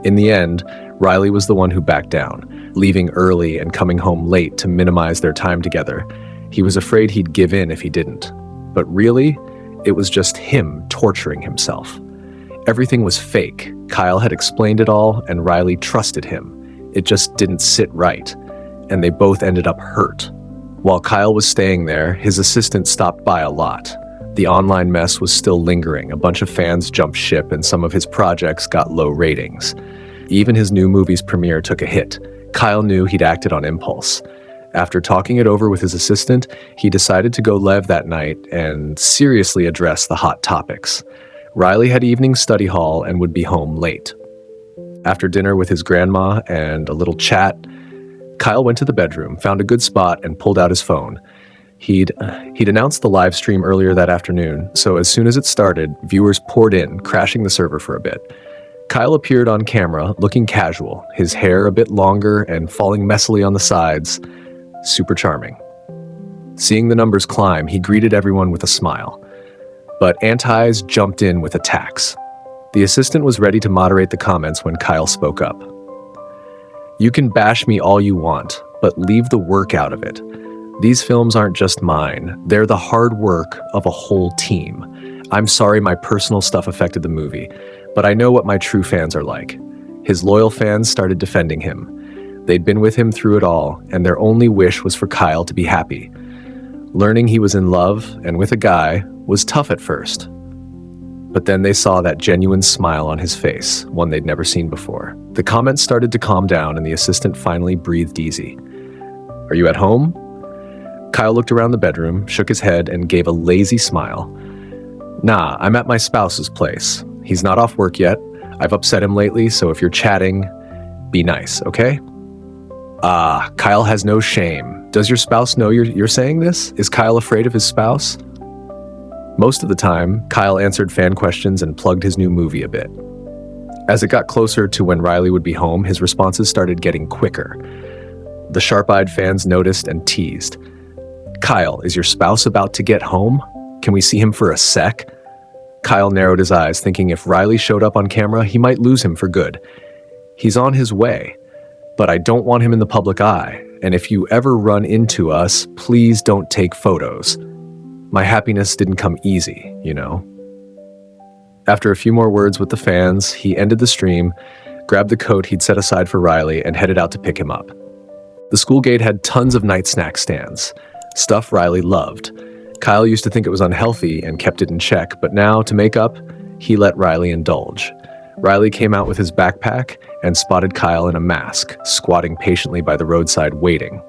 In the end, Riley was the one who backed down, leaving early and coming home late to minimize their time together. He was afraid he'd give in if he didn't. But really, it was just him torturing himself. Everything was fake. Kyle had explained it all, and Riley trusted him. It just didn't sit right, and they both ended up hurt. While Kyle was staying there, his assistant stopped by a lot. The online mess was still lingering. A bunch of fans jumped ship, and some of his projects got low ratings. Even his new movie's premiere took a hit. Kyle knew he'd acted on impulse. After talking it over with his assistant, he decided to go live that night and seriously address the hot topics. Riley had evening study hall and would be home late. After dinner with his grandma and a little chat, Kyle went to the bedroom, found a good spot, and pulled out his phone. He'd announced the live stream earlier that afternoon, so as soon as it started, viewers poured in, crashing the server for a bit. Kyle appeared on camera, looking casual, his hair a bit longer and falling messily on the sides. Super charming. Seeing the numbers climb, he greeted everyone with a smile. But antis jumped in with attacks. The assistant was ready to moderate the comments when Kyle spoke up. "You can bash me all you want, but leave the work out of it. These films aren't just mine. They're the hard work of a whole team. I'm sorry my personal stuff affected the movie, but I know what my true fans are like." His loyal fans started defending him. They'd been with him through it all, and their only wish was for Kyle to be happy. Learning he was in love and with a guy was tough at first. But then they saw that genuine smile on his face, one they'd never seen before. The comments started to calm down, and the assistant finally breathed easy. "Are you at home?" Kyle looked around the bedroom, shook his head, and gave a lazy smile. "Nah, I'm at my spouse's place. He's not off work yet. I've upset him lately, so if you're chatting, be nice, okay?" Kyle has no shame. Does your spouse know you're saying this? Is Kyle afraid of his spouse? Most of the time, Kyle answered fan questions and plugged his new movie a bit. As it got closer to when Riley would be home, his responses started getting quicker. The sharp-eyed fans noticed and teased. "Kyle, is your spouse about to get home? Can we see him for a sec?" Kyle narrowed his eyes, thinking if Riley showed up on camera, he might lose him for good. "He's on his way, but I don't want him in the public eye, and if you ever run into us, please don't take photos. My happiness didn't come easy, you know." After a few more words with the fans, he ended the stream, grabbed the coat he'd set aside for Riley, and headed out to pick him up. The school gate had tons of night snack stands, stuff Riley loved. Kyle used to think it was unhealthy and kept it in check, but now, to make up, he let Riley indulge. Riley came out with his backpack and spotted Kyle in a mask, squatting patiently by the roadside waiting.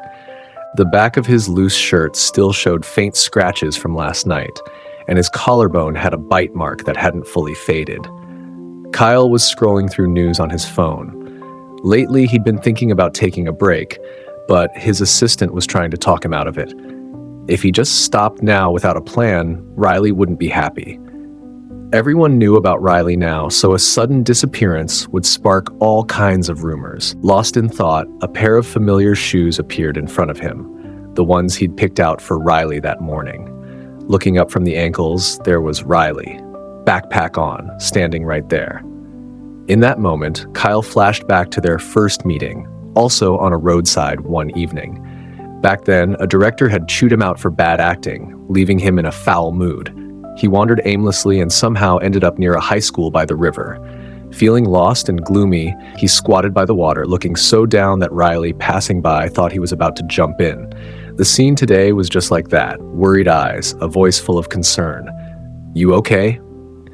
The back of his loose shirt still showed faint scratches from last night, and his collarbone had a bite mark that hadn't fully faded. Kyle was scrolling through news on his phone. Lately, he'd been thinking about taking a break, but his assistant was trying to talk him out of it. If he just stopped now without a plan, Riley wouldn't be happy. Everyone knew about Riley now, so a sudden disappearance would spark all kinds of rumors. Lost in thought, a pair of familiar shoes appeared in front of him, the ones he'd picked out for Riley that morning. Looking up from the ankles, there was Riley, backpack on, standing right there. In that moment, Kyle flashed back to their first meeting, also on a roadside one evening. Back then, a director had chewed him out for bad acting, leaving him in a foul mood. He wandered aimlessly and somehow ended up near a high school by the river. Feeling lost and gloomy, he squatted by the water, looking so down that Riley, passing by, thought he was about to jump in. The scene today was just like that, worried eyes, a voice full of concern. "You okay?"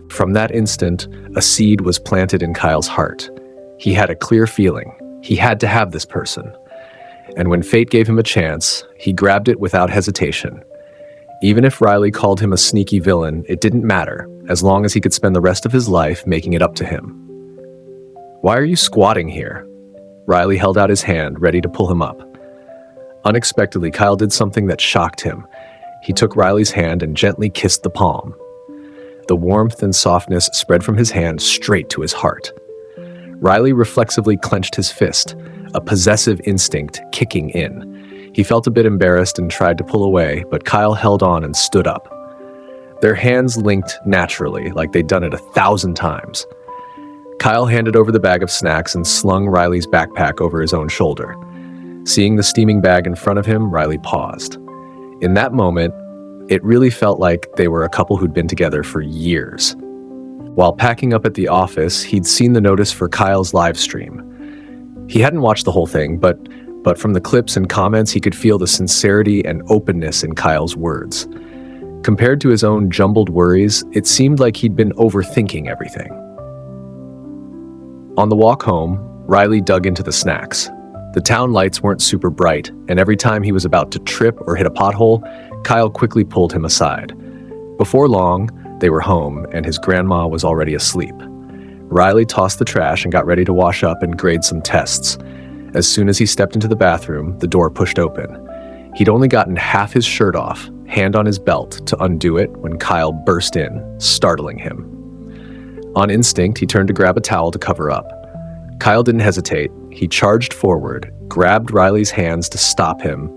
From that instant, a seed was planted in Kyle's heart. He had a clear feeling. He had to have this person. And when fate gave him a chance, he grabbed it without hesitation. Even if Riley called him a sneaky villain, it didn't matter, as long as he could spend the rest of his life making it up to him. "Why are you squatting here?" Riley held out his hand, ready to pull him up. Unexpectedly, Kyle did something that shocked him. He took Riley's hand and gently kissed the palm. The warmth and softness spread from his hand straight to his heart. Riley reflexively clenched his fist, a possessive instinct kicking in. He felt a bit embarrassed and tried to pull away, but Kyle held on and stood up. Their hands linked naturally, like they'd done it 1,000 times. Kyle handed over the bag of snacks and slung Riley's backpack over his own shoulder. Seeing the steaming bag in front of him, Riley paused. In that moment, it really felt like they were a couple who'd been together for years. While packing up at the office, he'd seen the notice for Kyle's live stream. He hadn't watched the whole thing, but from the clips and comments, he could feel the sincerity and openness in Kyle's words. Compared to his own jumbled worries, it seemed like he'd been overthinking everything. On the walk home, Riley dug into the snacks. The town lights weren't super bright, and every time he was about to trip or hit a pothole, Kyle quickly pulled him aside. Before long, they were home, and his grandma was already asleep. Riley tossed the trash and got ready to wash up and grade some tests. As soon as he stepped into the bathroom, the door pushed open. He'd only gotten half his shirt off, hand on his belt, to undo it when Kyle burst in, startling him. On instinct, he turned to grab a towel to cover up. Kyle didn't hesitate. He charged forward, grabbed Riley's hands to stop him,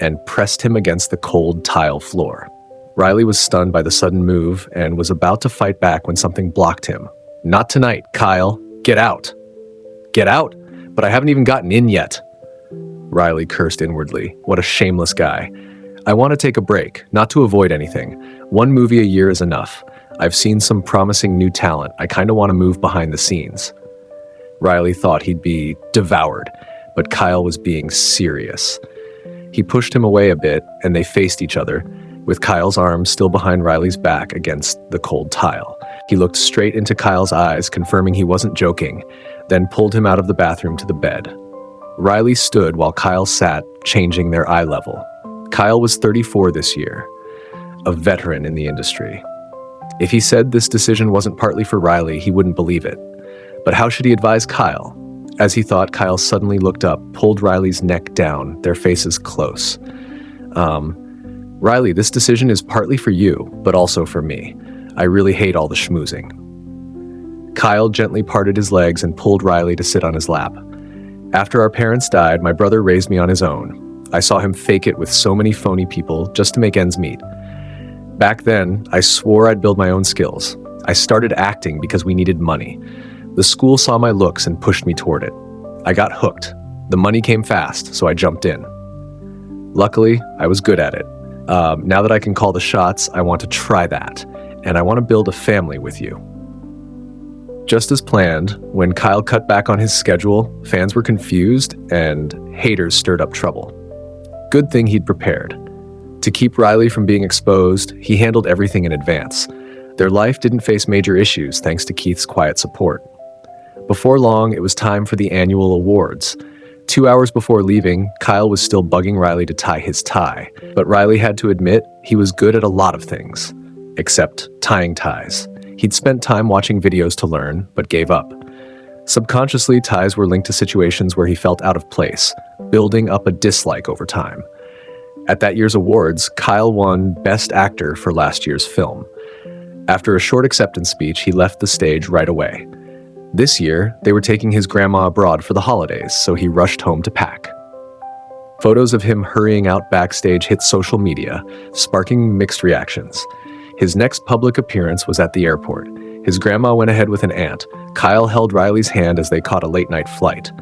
and pressed him against the cold tile floor. Riley was stunned by the sudden move and was about to fight back when something blocked him. "Not tonight, Kyle. Get out." "Get out? But I haven't even gotten in yet." Riley cursed inwardly. What a shameless guy. "I want to take a break, not to avoid anything. One movie a year is enough. I've seen some promising new talent. I kind of want to move behind the scenes." Riley thought he'd be devoured, but Kyle was being serious. He pushed him away a bit, and they faced each other, with Kyle's arm still behind Riley's back against the cold tile. He looked straight into Kyle's eyes, confirming he wasn't joking, then pulled him out of the bathroom to the bed. Riley stood while Kyle sat, changing their eye level. Kyle was 34 this year, a veteran in the industry. If he said this decision wasn't partly for Riley, he wouldn't believe it. But how should he advise Kyle? As he thought, Kyle suddenly looked up, pulled Riley's neck down, their faces close. "Riley, this decision is partly for you, but also for me. I really hate all the schmoozing." Kyle gently parted his legs and pulled Riley to sit on his lap. "After our parents died, my brother raised me on his own. I saw him fake it with so many phony people just to make ends meet. Back then, I swore I'd build my own skills. I started acting because we needed money. The school saw my looks and pushed me toward it. I got hooked. The money came fast, so I jumped in. Luckily, I was good at it. Now that I can call the shots, I want to try that, and I want to build a family with you." Just as planned, when Kyle cut back on his schedule, fans were confused and haters stirred up trouble. Good thing he'd prepared. To keep Riley from being exposed, he handled everything in advance. Their life didn't face major issues thanks to Keith's quiet support. Before long, it was time for the annual awards. 2 hours before leaving, Kyle was still bugging Riley to tie his tie, but Riley had to admit he was good at a lot of things, except tying ties. He'd spent time watching videos to learn, but gave up. Subconsciously, ties were linked to situations where he felt out of place, building up a dislike over time. At that year's awards, Kyle won Best Actor for last year's film. After a short acceptance speech, he left the stage right away. This year, they were taking his grandma abroad for the holidays, so he rushed home to pack. Photos of him hurrying out backstage hit social media, sparking mixed reactions. His next public appearance was at the airport. His grandma went ahead with an aunt. Kyle held Riley's hand as they caught a late-night flight.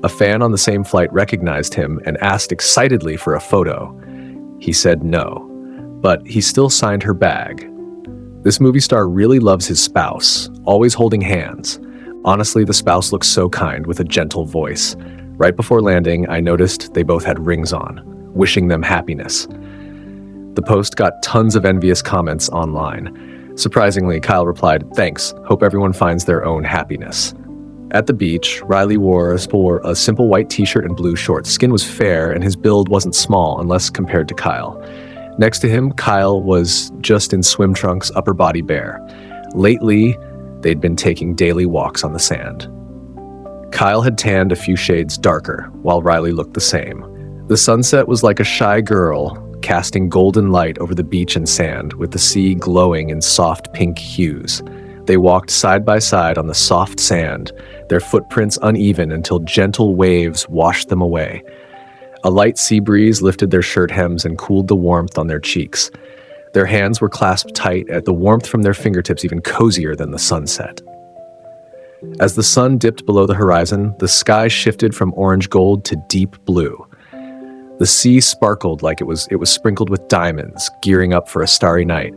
A fan on the same flight recognized him and asked excitedly for a photo. He said no, but he still signed her bag. This movie star really loves his spouse, always holding hands. Honestly, the spouse looks so kind with a gentle voice. Right before landing, I noticed they both had rings on, wishing them happiness. The post got tons of envious comments online. Surprisingly, Kyle replied, "Thanks, hope everyone finds their own happiness." At the beach, Riley wore a simple white t-shirt and blue shorts. Skin was fair, and his build wasn't small unless compared to Kyle. Next to him, Kyle was just in swim trunks, upper body bare. Lately, they'd been taking daily walks on the sand. Kyle had tanned a few shades darker, while Riley looked the same. The sunset was like a shy girl, casting golden light over the beach and sand, with the sea glowing in soft pink hues. They walked side by side on the soft sand, their footprints uneven until gentle waves washed them away. A light sea breeze lifted their shirt hems and cooled the warmth on their cheeks. Their hands were clasped tight, at the warmth from their fingertips even cozier than the sunset. As the sun dipped below the horizon, the sky shifted from orange gold to deep blue. The sea sparkled like it was sprinkled with diamonds, gearing up for a starry night.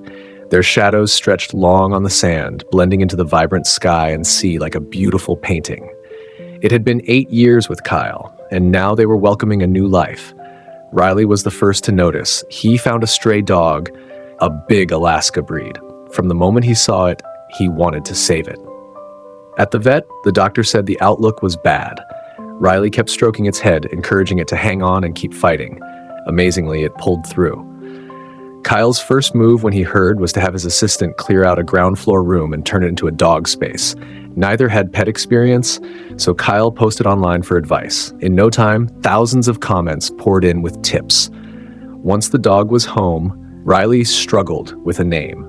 Their shadows stretched long on the sand, blending into the vibrant sky and sea like a beautiful painting. It had been 8 years with Kyle, and now they were welcoming a new life. Riley was the first to notice. He found a stray dog, a big Alaska breed. From the moment he saw it, he wanted to save it. At the vet, the doctor said the outlook was bad. Riley kept stroking its head, encouraging it to hang on and keep fighting. Amazingly, it pulled through. Kyle's first move when he heard was to have his assistant clear out a ground floor room and turn it into a dog space. Neither had pet experience, so Kyle posted online for advice. In no time, thousands of comments poured in with tips. Once the dog was home, Riley struggled with a name.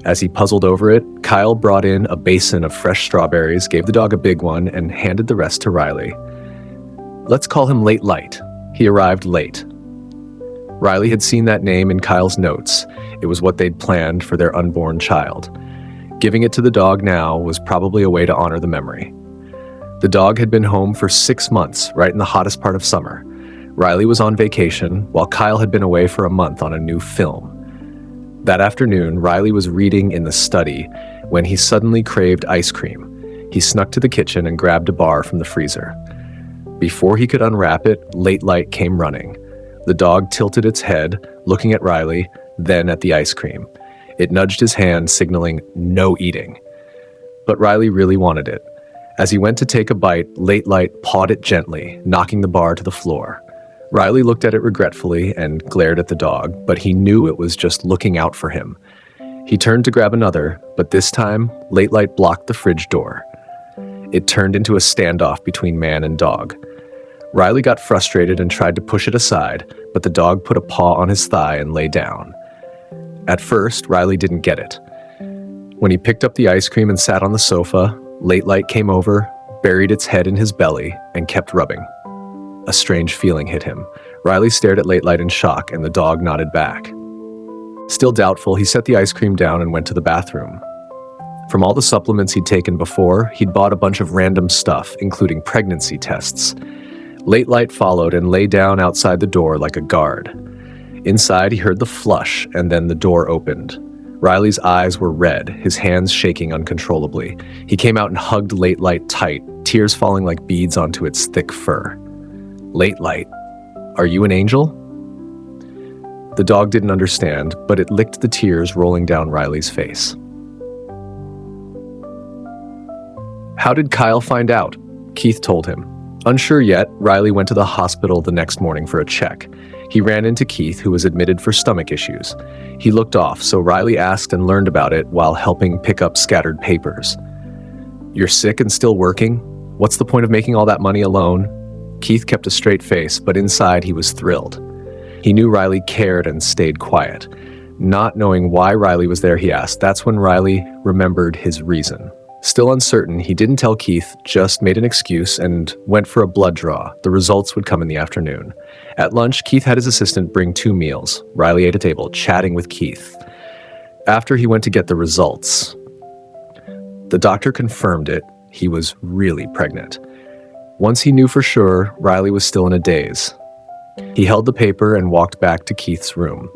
As he puzzled over it, Kyle brought in a basin of fresh strawberries, gave the dog a big one, and handed the rest to Riley. Let's call him Late Light. He arrived late. Riley had seen that name in Kyle's notes. It was what they'd planned for their unborn child. Giving it to the dog now was probably a way to honor the memory. The dog had been home for 6 months, right in the hottest part of summer. Riley was on vacation, while Kyle had been away for a month on a new film. That afternoon, Riley was reading in the study when he suddenly craved ice cream. He snuck to the kitchen and grabbed a bar from the freezer. Before he could unwrap it, Late Light came running. The dog tilted its head, looking at Riley, then at the ice cream. It nudged his hand, signaling no eating. But Riley really wanted it. As he went to take a bite, Late Light pawed it gently, knocking the bar to the floor. Riley looked at it regretfully and glared at the dog, but he knew it was just looking out for him. He turned to grab another, but this time, Late Light blocked the fridge door. It turned into a standoff between man and dog. Riley got frustrated and tried to push it aside, but the dog put a paw on his thigh and lay down. At first, Riley didn't get it. When he picked up the ice cream and sat on the sofa, Late Light came over, buried its head in his belly, and kept rubbing. A strange feeling hit him. Riley stared at Late Light in shock, and the dog nodded back. Still doubtful, he set the ice cream down and went to the bathroom. From all the supplements he'd taken before, he'd bought a bunch of random stuff, including pregnancy tests. Late Light followed and lay down outside the door like a guard. Inside, he heard the flush, and then the door opened. Riley's eyes were red, his hands shaking uncontrollably. He came out and hugged Late Light tight, tears falling like beads onto its thick fur. Late Light, are you an angel? The dog didn't understand, but it licked the tears rolling down Riley's face. How did Kyle find out? Keith told him. Unsure yet, Riley went to the hospital the next morning for a check. He ran into Keith, who was admitted for stomach issues. He looked off, so Riley asked and learned about it while helping pick up scattered papers. You're sick and still working? What's the point of making all that money alone? Keith kept a straight face, but inside he was thrilled. He knew Riley cared and stayed quiet. Not knowing why Riley was there, he asked. That's when Riley remembered his reason. Still uncertain, he didn't tell Keith, just made an excuse and went for a blood draw. The results would come in the afternoon. At lunch, Keith had his assistant bring 2 meals. Riley ate a table, chatting with Keith. After he went to get the results, the doctor confirmed it. He was really pregnant. Once he knew for sure, Riley was still in a daze. He held the paper and walked back to Keith's room.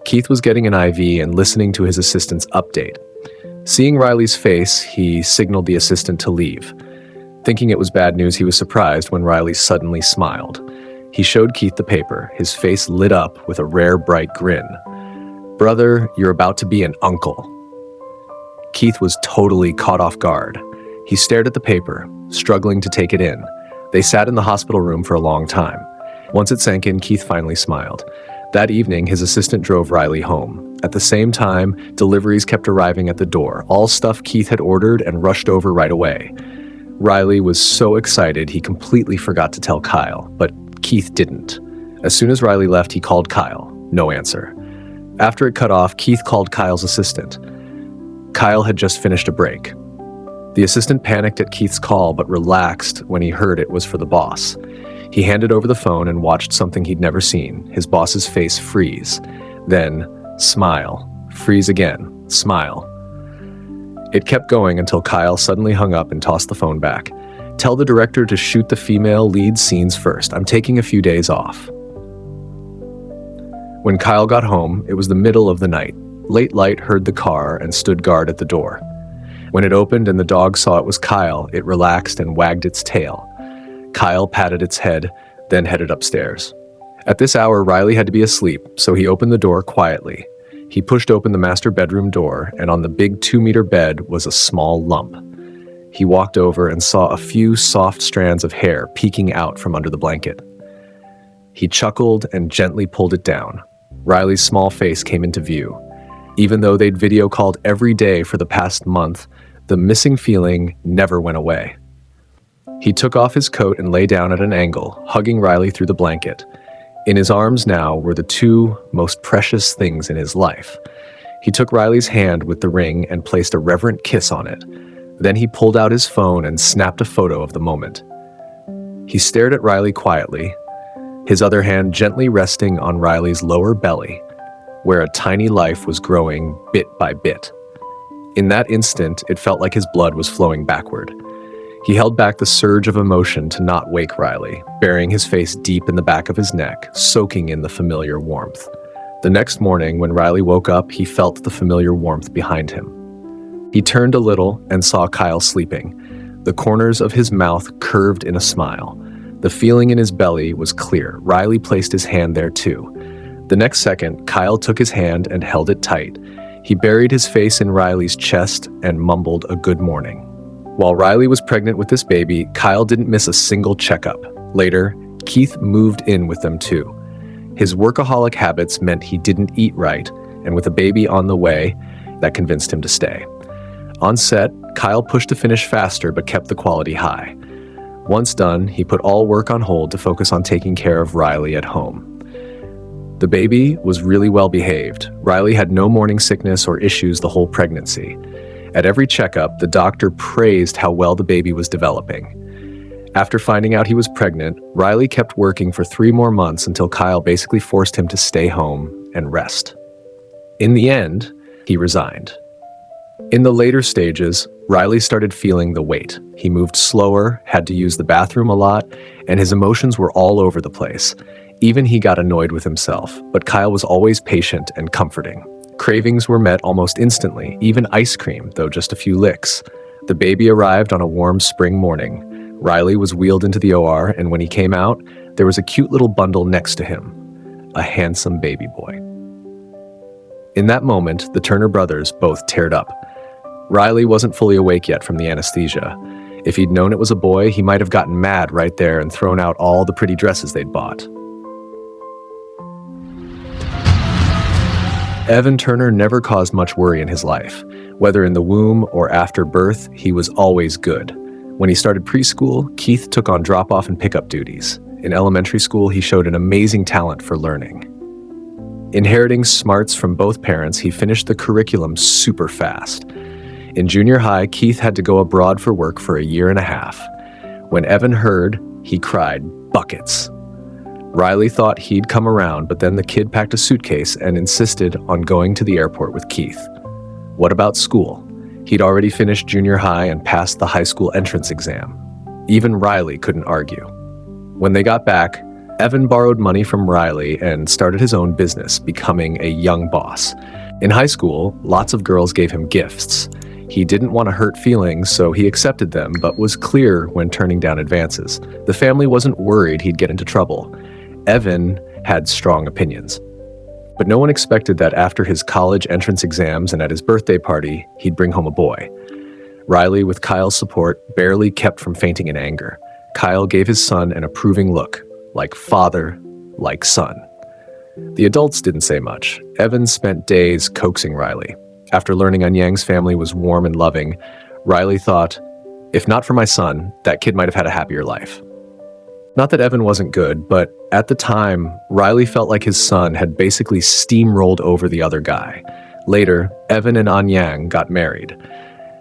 Keith was getting an IV and listening to his assistant's update. Seeing Riley's face, he signaled the assistant to leave. Thinking it was bad news, he was surprised when Riley suddenly smiled. He showed Keith the paper. His face lit up with a rare, bright grin. Brother, you're about to be an uncle. Keith was totally caught off guard. He stared at the paper, struggling to take it in. They sat in the hospital room for a long time. Once it sank in, Keith finally smiled. That evening, his assistant drove Riley home. At the same time, deliveries kept arriving at the door, all stuff Keith had ordered and rushed over right away. Riley was so excited he completely forgot to tell Kyle, but Keith didn't. As soon as Riley left, he called Kyle. No answer. After it cut off, Keith called Kyle's assistant. Kyle had just finished a break. The assistant panicked at Keith's call but relaxed when he heard it was for the boss. He handed over the phone and watched something he'd never seen, his boss's face freeze. Then, smile. Freeze again. Smile. It kept going until Kyle suddenly hung up and tossed the phone back. "Tell the director to shoot the female lead scenes first. I'm taking a few days off." When Kyle got home, it was the middle of the night. Late Light heard the car and stood guard at the door. When it opened and the dog saw it was Kyle, it relaxed and wagged its tail. Kyle patted its head, then headed upstairs. At this hour, Riley had to be asleep, so he opened the door quietly. He pushed open the master bedroom door, and on the big 2-meter bed was a small lump. He walked over and saw a few soft strands of hair peeking out from under the blanket. He chuckled and gently pulled it down. Riley's small face came into view. Even though they'd video called every day for the past month, the missing feeling never went away. He took off his coat and lay down at an angle, hugging Riley through the blanket. In his arms now were the two most precious things in his life. He took Riley's hand with the ring and placed a reverent kiss on it. Then he pulled out his phone and snapped a photo of the moment. He stared at Riley quietly, his other hand gently resting on Riley's lower belly, where a tiny life was growing bit by bit. In that instant, it felt like his blood was flowing backward. He held back the surge of emotion to not wake Riley, burying his face deep in the back of his neck, soaking in the familiar warmth. The next morning, when Riley woke up, he felt the familiar warmth behind him. He turned a little and saw Kyle sleeping. The corners of his mouth curved in a smile. The feeling in his belly was clear. Riley placed his hand there too. The next second, Kyle took his hand and held it tight. He buried his face in Riley's chest and mumbled a good morning. While Riley was pregnant with this baby, Kyle didn't miss a single checkup. Later, Keith moved in with them too. His workaholic habits meant he didn't eat right, and with a baby on the way, that convinced him to stay. On set, Kyle pushed to finish faster but kept the quality high. Once done, he put all work on hold to focus on taking care of Riley at home. The baby was really well behaved. Riley had no morning sickness or issues the whole pregnancy. At every checkup, the doctor praised how well the baby was developing. After finding out he was pregnant, Riley kept working for 3 more months until Kyle basically forced him to stay home and rest. In the end, he resigned. In the later stages, Riley started feeling the weight. He moved slower, had to use the bathroom a lot, and his emotions were all over the place. Even he got annoyed with himself, but Kyle was always patient and comforting. Cravings were met almost instantly, even ice cream, though just a few licks. The baby arrived on a warm spring morning. Riley was wheeled into the OR, and when he came out, there was a cute little bundle next to him, a handsome baby boy. In that moment, the Turner brothers both teared up. Riley wasn't fully awake yet from the anesthesia. If he'd known it was a boy, he might have gotten mad right there and thrown out all the pretty dresses they'd bought. Evan Turner never caused much worry in his life. Whether in the womb or after birth, he was always good. When he started preschool, Keith took on drop-off and pickup duties. In elementary school, he showed an amazing talent for learning. Inheriting smarts from both parents, he finished the curriculum super fast. In junior high, Keith had to go abroad for work for 1.5 years. When Evan heard, he cried buckets. Riley thought he'd come around, but then the kid packed a suitcase and insisted on going to the airport with Keith. What about school? He'd already finished junior high and passed the high school entrance exam. Even Riley couldn't argue. When they got back, Evan borrowed money from Riley and started his own business, becoming a young boss. In high school, lots of girls gave him gifts. He didn't want to hurt feelings, so he accepted them, but was clear when turning down advances. The family wasn't worried he'd get into trouble. Evan had strong opinions. But no one expected that after his college entrance exams and at his birthday party, he'd bring home a boy. Riley, with Kyle's support, barely kept from fainting in anger. Kyle gave his son an approving look, like father, like son. The adults didn't say much. Evan spent days coaxing Riley. After learning Anyang's family was warm and loving, Riley thought, if not for my son, that kid might have had a happier life. Not that Evan wasn't good, but at the time, Riley felt like his son had basically steamrolled over the other guy. Later, Evan and Anyang got married.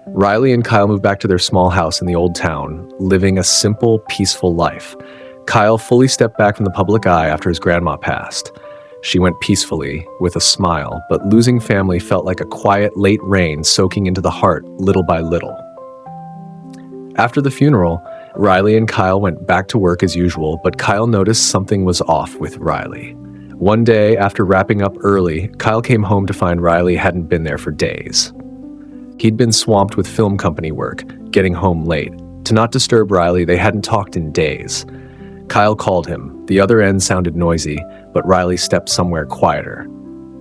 Riley and Kyle moved back to their small house in the old town, living a simple, peaceful life. Kyle fully stepped back from the public eye after his grandma passed. She went peacefully, with a smile, but losing family felt like a quiet, late rain soaking into the heart little by little. After the funeral, Riley and Kyle went back to work as usual, but Kyle noticed something was off with Riley. One day, after wrapping up early, Kyle came home to find Riley hadn't been there for days. He'd been swamped with film company work, getting home late. To not disturb Riley, they hadn't talked in days. Kyle called him. The other end sounded noisy, but Riley stepped somewhere quieter.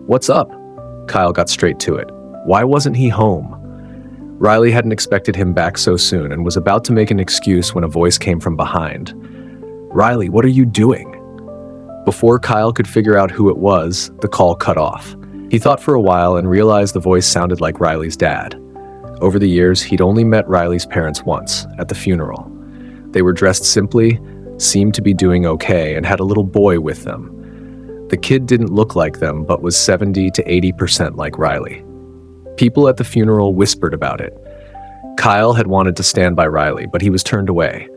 "What's up?" Kyle got straight to it. Why wasn't he home? Riley hadn't expected him back so soon and was about to make an excuse when a voice came from behind. "Riley, what are you doing?" Before Kyle could figure out who it was, the call cut off. He thought for a while and realized the voice sounded like Riley's dad. Over the years, he'd only met Riley's parents once, at the funeral. They were dressed simply, seemed to be doing okay, and had a little boy with them. The kid didn't look like them, but was 70 to 80% like Riley. People at the funeral whispered about it. Kyle had wanted to stand by Riley, but he was turned away.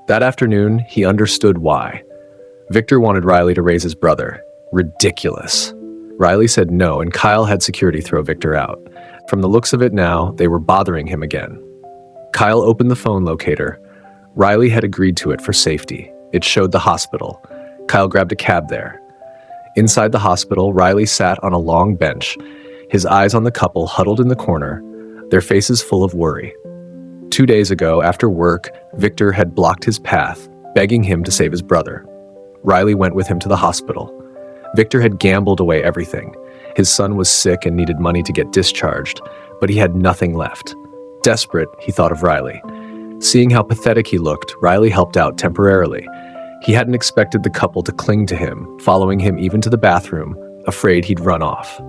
That afternoon, he understood why. Victor wanted Riley to raise his brother. Ridiculous. Riley said no, and Kyle had security throw Victor out. From the looks of it now, they were bothering him again. Kyle opened the phone locator. Riley had agreed to it for safety. It showed the hospital. Kyle grabbed a cab there. Inside the hospital, Riley sat on a long bench, his eyes on the couple huddled in the corner, their faces full of worry. 2 days ago, after work, Victor had blocked his path, begging him to save his brother. Riley went with him to the hospital. Victor had gambled away everything. His son was sick and needed money to get discharged, but he had nothing left. Desperate, he thought of Riley. Seeing how pathetic he looked, Riley helped out temporarily. He hadn't expected the couple to cling to him, following him even to the bathroom, afraid he'd run off.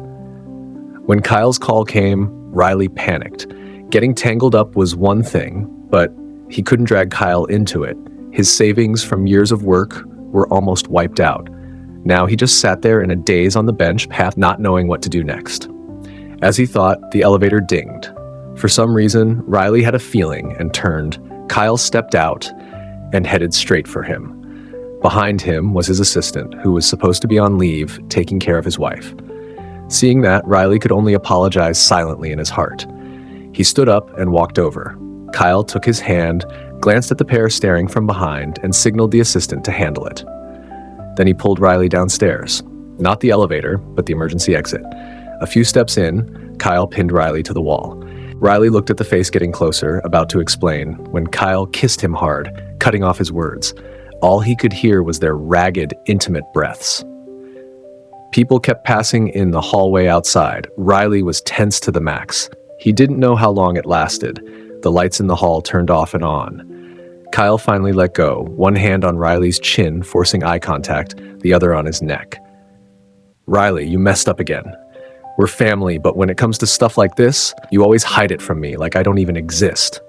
When Kyle's call came, Riley panicked. Getting tangled up was one thing, but he couldn't drag Kyle into it. His savings from years of work were almost wiped out. Now he just sat there in a daze on the bench, not knowing what to do next. As he thought, the elevator dinged. For some reason, Riley had a feeling and turned. Kyle stepped out and headed straight for him. Behind him was his assistant, who was supposed to be on leave, taking care of his wife. Seeing that, Riley could only apologize silently in his heart. He stood up and walked over. Kyle took his hand, glanced at the pair staring from behind, and signaled the assistant to handle it. Then he pulled Riley downstairs. Not the elevator, but the emergency exit. A few steps in, Kyle pinned Riley to the wall. Riley looked at the face getting closer, about to explain, when Kyle kissed him hard, cutting off his words. All he could hear was their ragged, intimate breaths. People kept passing in the hallway outside. Riley was tense to the max. He didn't know how long it lasted. The lights in the hall turned off and on. Kyle finally let go, one hand on Riley's chin, forcing eye contact, the other on his neck. "Riley, you messed up again. We're family, but when it comes to stuff like this, you always hide it from me like I don't even exist."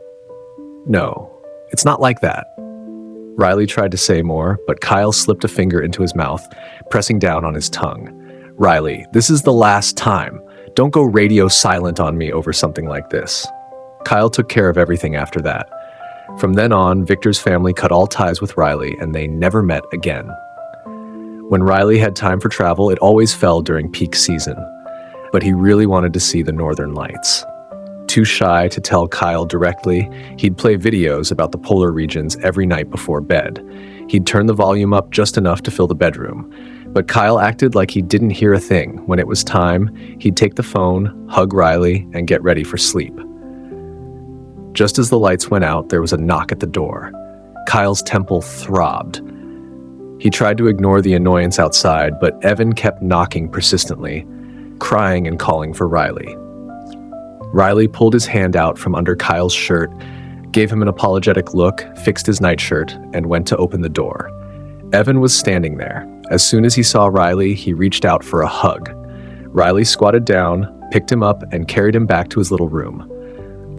"No, it's not like that." Riley tried to say more, but Kyle slipped a finger into his mouth, pressing down on his tongue. "Riley, this is the last time. Don't go radio silent on me over something like this." Kyle took care of everything after that. From then on, Victor's family cut all ties with Riley, and they never met again. When Riley had time for travel, it always fell during peak season. But he really wanted to see the Northern Lights. Too shy to tell Kyle directly, he'd play videos about the polar regions every night before bed. He'd turn the volume up just enough to fill the bedroom. But Kyle acted like he didn't hear a thing. When it was time, he'd take the phone, hug Riley, and get ready for sleep. Just as the lights went out, there was a knock at the door. Kyle's temple throbbed. He tried to ignore the annoyance outside, but Evan kept knocking persistently, crying and calling for Riley. Riley pulled his hand out from under Kyle's shirt, gave him an apologetic look, fixed his nightshirt, and went to open the door. Evan was standing there. As soon as he saw Riley, he reached out for a hug. Riley squatted down, picked him up, and carried him back to his little room.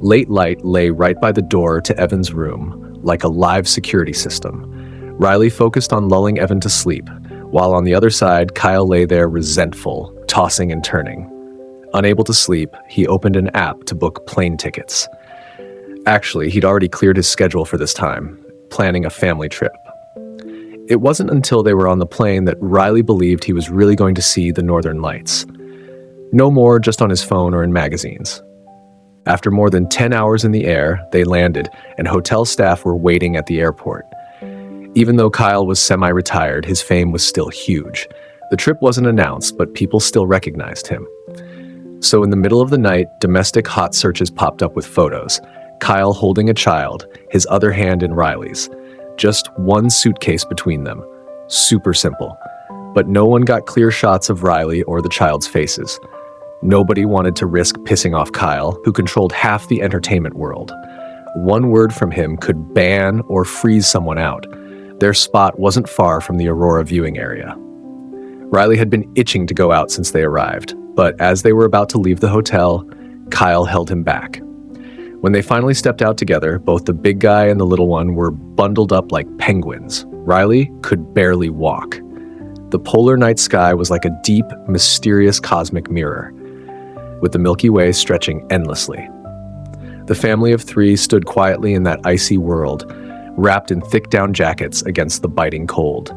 Late light lay right by the door to Evan's room, like a live security system. Riley focused on lulling Evan to sleep, while on the other side, Kyle lay there resentful, tossing and turning. Unable to sleep, he opened an app to book plane tickets. Actually, he'd already cleared his schedule for this time, planning a family trip. It wasn't until they were on the plane that Riley believed he was really going to see the Northern Lights. No more just on his phone or in magazines. After more than 10 hours in the air, they landed, and hotel staff were waiting at the airport. Even though Kyle was semi-retired, his fame was still huge. The trip wasn't announced, but people still recognized him. So in the middle of the night, domestic hot searches popped up with photos. Kyle holding a child, his other hand in Riley's. Just one suitcase between them. Super simple. But no one got clear shots of Riley or the child's faces. Nobody wanted to risk pissing off Kyle, who controlled half the entertainment world. One word from him could ban or freeze someone out. Their spot wasn't far from the Aurora viewing area. Riley had been itching to go out since they arrived, but as they were about to leave the hotel, Kyle held him back. When they finally stepped out together, both the big guy and the little one were bundled up like penguins. Riley could barely walk. The polar night sky was like a deep, mysterious cosmic mirror, with the Milky Way stretching endlessly. The family of three stood quietly in that icy world, wrapped in thick down jackets against the biting cold.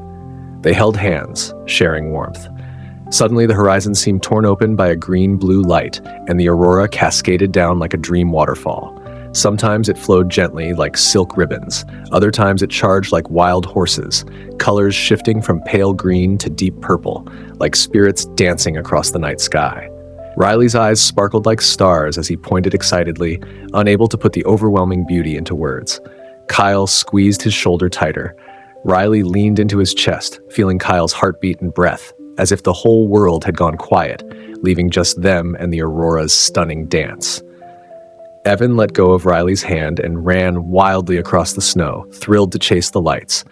They held hands, sharing warmth. Suddenly, the horizon seemed torn open by a green-blue light, and the aurora cascaded down like a dream waterfall. Sometimes it flowed gently like silk ribbons. Other times it charged like wild horses, colors shifting from pale green to deep purple, like spirits dancing across the night sky. Riley's eyes sparkled like stars as he pointed excitedly, unable to put the overwhelming beauty into words. Kyle squeezed his shoulder tighter. Riley leaned into his chest, feeling Kyle's heartbeat and breath, as if the whole world had gone quiet, leaving just them and the aurora's stunning dance. Evan let go of Riley's hand and ran wildly across the snow, thrilled to chase the lights.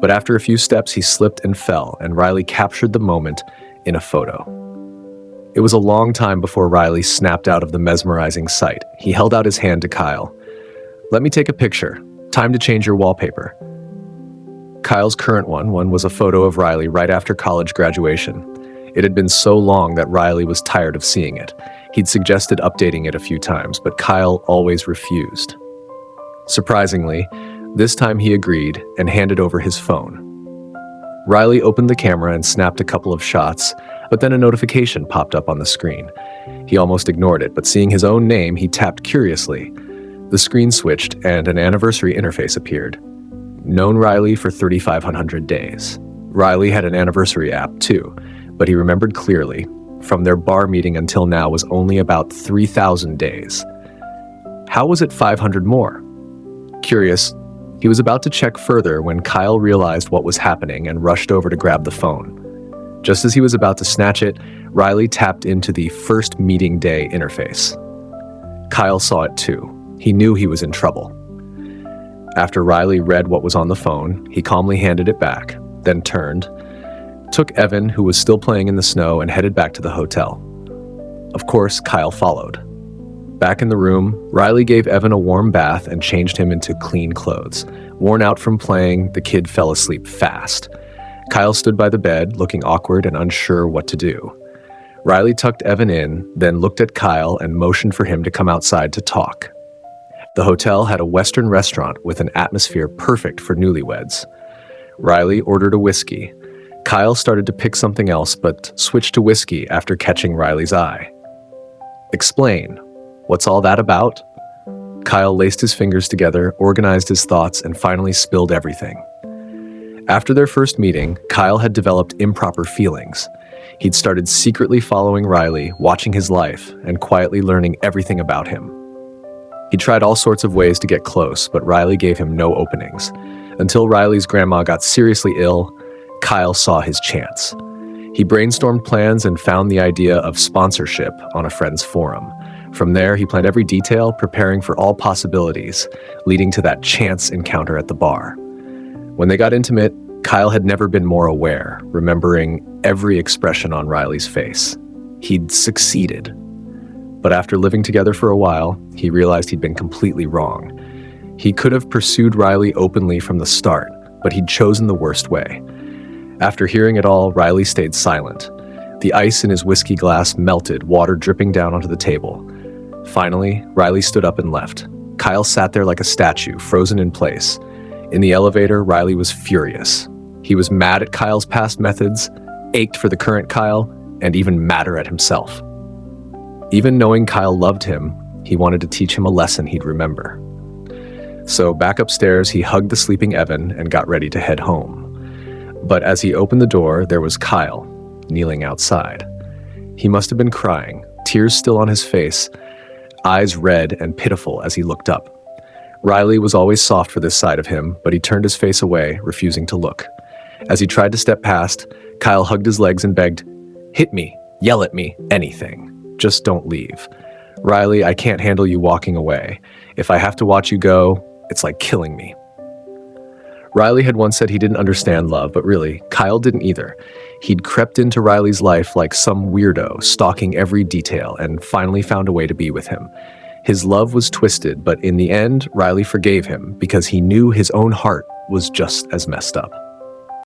But after a few steps, he slipped and fell, and Riley captured the moment in a photo. It was a long time before Riley snapped out of the mesmerizing sight. He held out his hand to Kyle. "Let me take a picture. Time to change your wallpaper." Kyle's current one was a photo of Riley right after college graduation. It had been so long that Riley was tired of seeing it. He'd suggested updating it a few times, but Kyle always refused. Surprisingly, this time he agreed and handed over his phone. Riley opened the camera and snapped a couple of shots, but then a notification popped up on the screen. He almost ignored it, but seeing his own name, he tapped curiously. The screen switched and an anniversary interface appeared. Known Riley for 3,500 days. Riley had an anniversary app too, but he remembered clearly, from their bar meeting until now was only about 3,000 days. How was it 500 more? Curious, he was about to check further when Kyle realized what was happening and rushed over to grab the phone. Just as he was about to snatch it, Riley tapped into the first meeting day interface. Kyle saw it too. He knew he was in trouble. After Riley read what was on the phone, he calmly handed it back, then turned, took Evan, who was still playing in the snow, and headed back to the hotel. Of course, Kyle followed. Back in the room, Riley gave Evan a warm bath and changed him into clean clothes. Worn out from playing, the kid fell asleep fast. Kyle stood by the bed, looking awkward and unsure what to do. Riley tucked Evan in, then looked at Kyle and motioned for him to come outside to talk. The hotel had a Western restaurant with an atmosphere perfect for newlyweds. Riley ordered a whiskey. Kyle started to pick something else, but switched to whiskey after catching Riley's eye. "Explain. What's all that about?" Kyle laced his fingers together, organized his thoughts, and finally spilled everything. After their first meeting, Kyle had developed improper feelings. He'd started secretly following Riley, watching his life, and quietly learning everything about him. He tried all sorts of ways to get close, but Riley gave him no openings. Until Riley's grandma got seriously ill, Kyle saw his chance. He brainstormed plans and found the idea of sponsorship on a friend's forum. From there, he planned every detail, preparing for all possibilities, leading to that chance encounter at the bar. When they got intimate, Kyle had never been more aware, remembering every expression on Riley's face. He'd succeeded. But after living together for a while, he realized he'd been completely wrong. He could have pursued Riley openly from the start, but he'd chosen the worst way. After hearing it all, Riley stayed silent. The ice in his whiskey glass melted, water dripping down onto the table. Finally, Riley stood up and left. Kyle sat there like a statue, frozen in place. In the elevator, Riley was furious. He was mad at Kyle's past methods, ached for the current Kyle, and even madder at himself. Even knowing Kyle loved him, he wanted to teach him a lesson he'd remember. So back upstairs, he hugged the sleeping Evan and got ready to head home. But as he opened the door, there was Kyle, kneeling outside. He must have been crying, tears still on his face, eyes red and pitiful as he looked up. Riley was always soft for this side of him, but he turned his face away, refusing to look. As he tried to step past, Kyle hugged his legs and begged, "Hit me, yell at me, anything. Just don't leave. Riley, I can't handle you walking away. If I have to watch you go, it's like killing me." Riley had once said he didn't understand love, but really, Kyle didn't either. He'd crept into Riley's life like some weirdo, stalking every detail, and finally found a way to be with him. His love was twisted, but in the end, Riley forgave him because he knew his own heart was just as messed up.